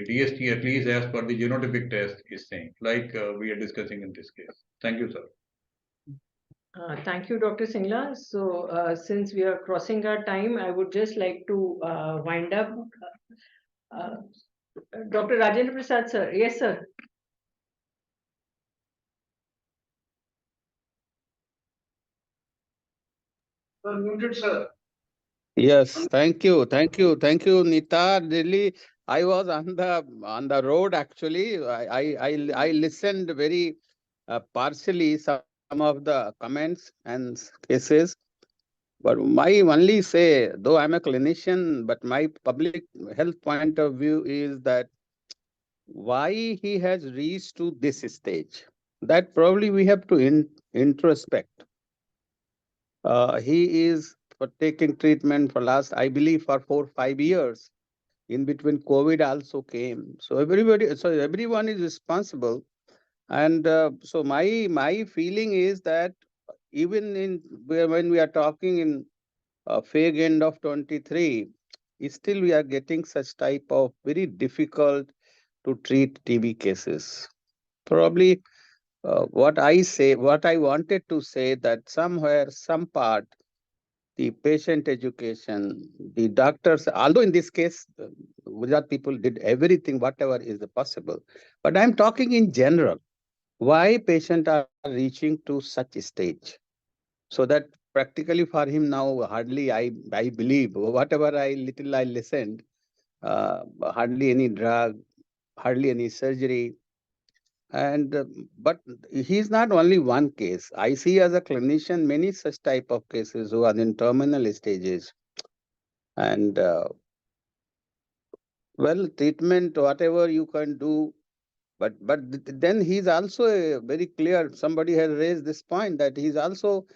[SPEAKER 7] DST, at least as per the genotypic test, is saying, like we are discussing in this case. Thank you, sir.
[SPEAKER 2] Thank you, Dr. Singla. So since we are crossing our time, I would just like to wind up. Dr. Rajendra Prasad, sir. Yes, sir.
[SPEAKER 1] Muted, sir.
[SPEAKER 14] Yes, thank you, Nita. Really, I was on the road actually. I listened very partially some of the comments and cases, but my only say, though I'm a clinician, but my public health point of view is that why he has reached to this stage. That probably we have to introspect. He is for taking treatment for last, I believe, for 4-5 years. In between, COVID also came. So everyone is responsible. And so my feeling is that even when we are talking in fag end of 23, still we are getting such type of very difficult to treat TB cases. Probably what I wanted to say that somewhere, some part, the patient education, the doctors, although in this case, Gujarat people did everything, whatever is possible. But I'm talking in general, why patients are reaching to such stage. So that practically for him now, hardly I believe, whatever I listened, hardly any drug, hardly any surgery. And but he's not only one case. I see as a clinician many such type of cases who are in terminal stages. And well, treatment, whatever you can do, but then he's also very clear. Somebody has raised this point that he's also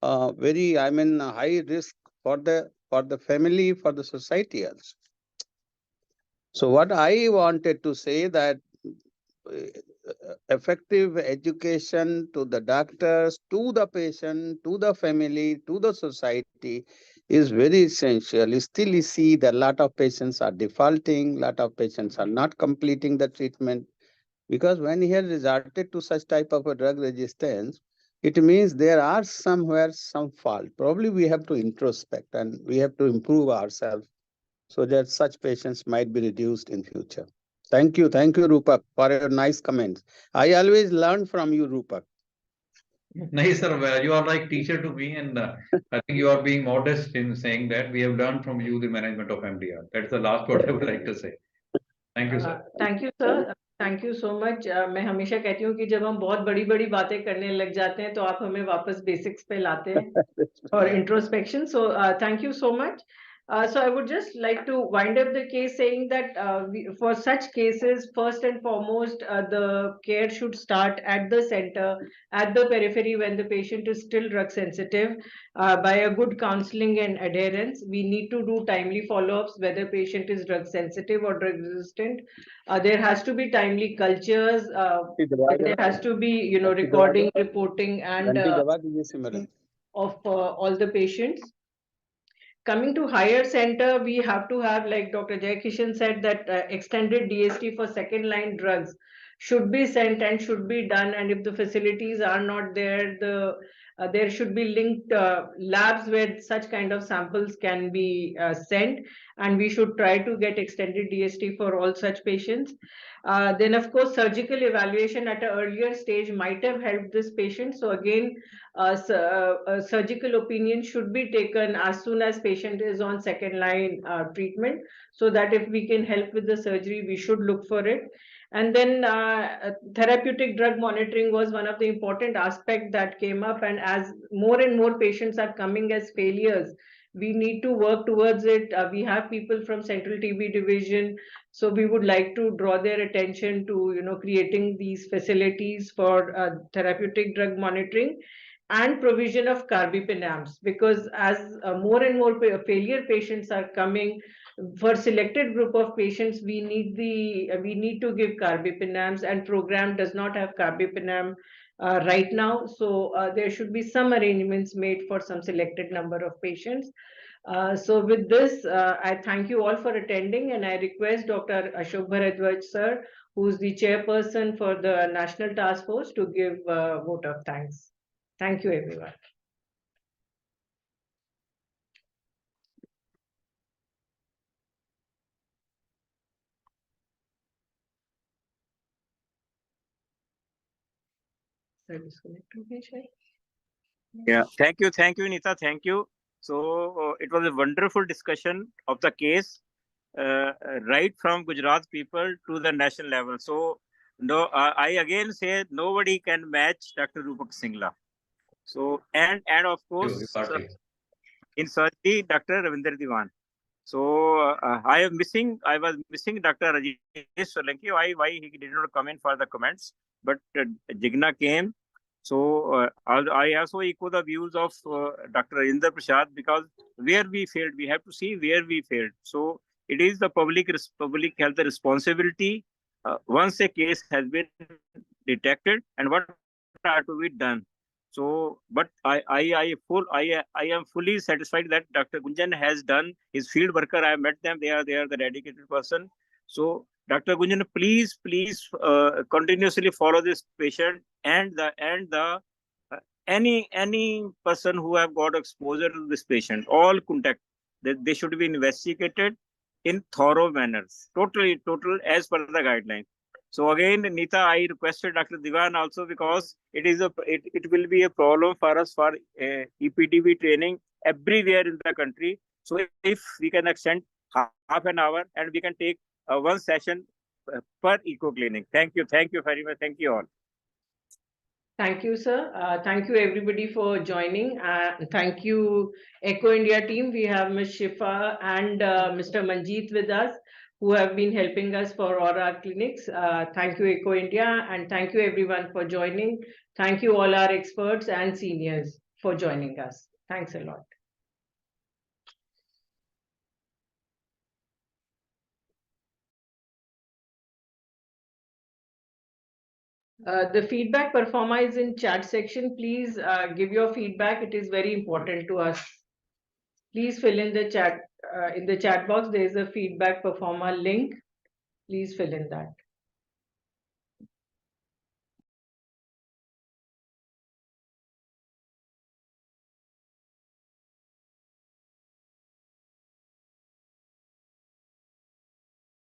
[SPEAKER 14] very, I mean, high risk for the family, for the society also. So what I wanted to say that effective education to the doctors, to the patient, to the family, to the society is very essential. Still, you see that a lot of patients are defaulting, a lot of patients are not completing the treatment, because when he has resorted to such type of a drug resistance, it means there are somewhere some fault. Probably we have to introspect and we have to improve ourselves so that such patients might be reduced in future. Thank you, Rupak, for your nice comments. I always learn from you, Rupak.
[SPEAKER 7] Nice, sir. You are like teacher to me, and I think you are being modest in saying that we have learned from you the management of MDR. That's the last word I would like to say. Thank you, sir.
[SPEAKER 2] Thank you sir, thank you so much. मैं हमेशा कहती हूँ कि जब हम बहुत बड़ी बड़ी बातें करने लग जाते हैं तो आप हमें वापस बेसिक्स पे लाते हैं और introspection. So thank you so much. So I would just like to wind up the case saying that for such cases, first and foremost, the care should start at the center, at the periphery when the patient is still drug sensitive, by a good counseling and adherence. We need to do timely follow-ups whether patient is drug sensitive or drug resistant. There has to be timely cultures. There has to be, recording, reporting, and of all the patients. Coming to higher center, we have to have, like Dr. Jayakishan said, that extended DST for second line drugs should be sent and should be done. And if the facilities are not there, there should be linked labs where such kind of samples can be sent, and we should try to get extended DST for all such patients. Then of course, surgical evaluation at an earlier stage might have helped this patient. So again, a surgical opinion should be taken as soon as patient is on second line treatment, so that if we can help with the surgery, we should look for it. And then therapeutic drug monitoring was one of the important aspects that came up, and as more and more patients are coming as failures, we need to work towards it. We have people from Central TB Division, so we would like to draw their attention to creating these facilities for therapeutic drug monitoring and provision of carbipinams, because as more and more failure patients are coming, for selected group of patients we need to give carbipinams, and program does not have carbipinam right now. So there should be some arrangements made for some selected number of patients. So with this, I thank you all for attending, and I request Dr. Ashok Bharadwaj sir, who is the chairperson for the National Task Force, to give a vote of thanks. Thank you, everyone.
[SPEAKER 13] Yeah, thank you, Nita, thank you. So it was a wonderful discussion of the case, right from Gujarat people to the national level. So no, I again say nobody can match Dr. Rupak Singla. So and of course in surgery, Dr. Ravinder Diwan. So I was missing Dr. Rajesh Solanki. Why he did not come in for the comments, but Jigna came. So I also echo the views of Dr. Rajendra Prasad, because where we failed, we have to see where we failed. So it is the public health responsibility once a case has been detected and what are to be done. So, but I am fully satisfied that Dr. Gunjan has done his field worker. I met them; they are the dedicated person. So, Dr. Gunjan, please continuously follow this patient and any person who have got exposure to this patient. All contact they should be investigated in thorough manners, total as per the guideline. So again, Nita, I requested Dr. Diwan also, because it will be a problem for us for EPTB training everywhere in the country. So if we can extend half an hour and we can take one session per eco clinic. Thank you very much. Thank you all.
[SPEAKER 2] Thank you, sir. Thank you, everybody, for joining. Thank you, Eco India team. We have Ms. Shifa and Mr. Manjeet with us, who have been helping us for all our clinics. Thank you, Eco India, and thank you, everyone, for joining. Thank you, all our experts and seniors, for joining us. Thanks a lot. The feedback performer is in chat section. Please give your feedback. It is very important to us. Please fill in the chat. In the chat box, there is a feedback performer link. Please fill in that.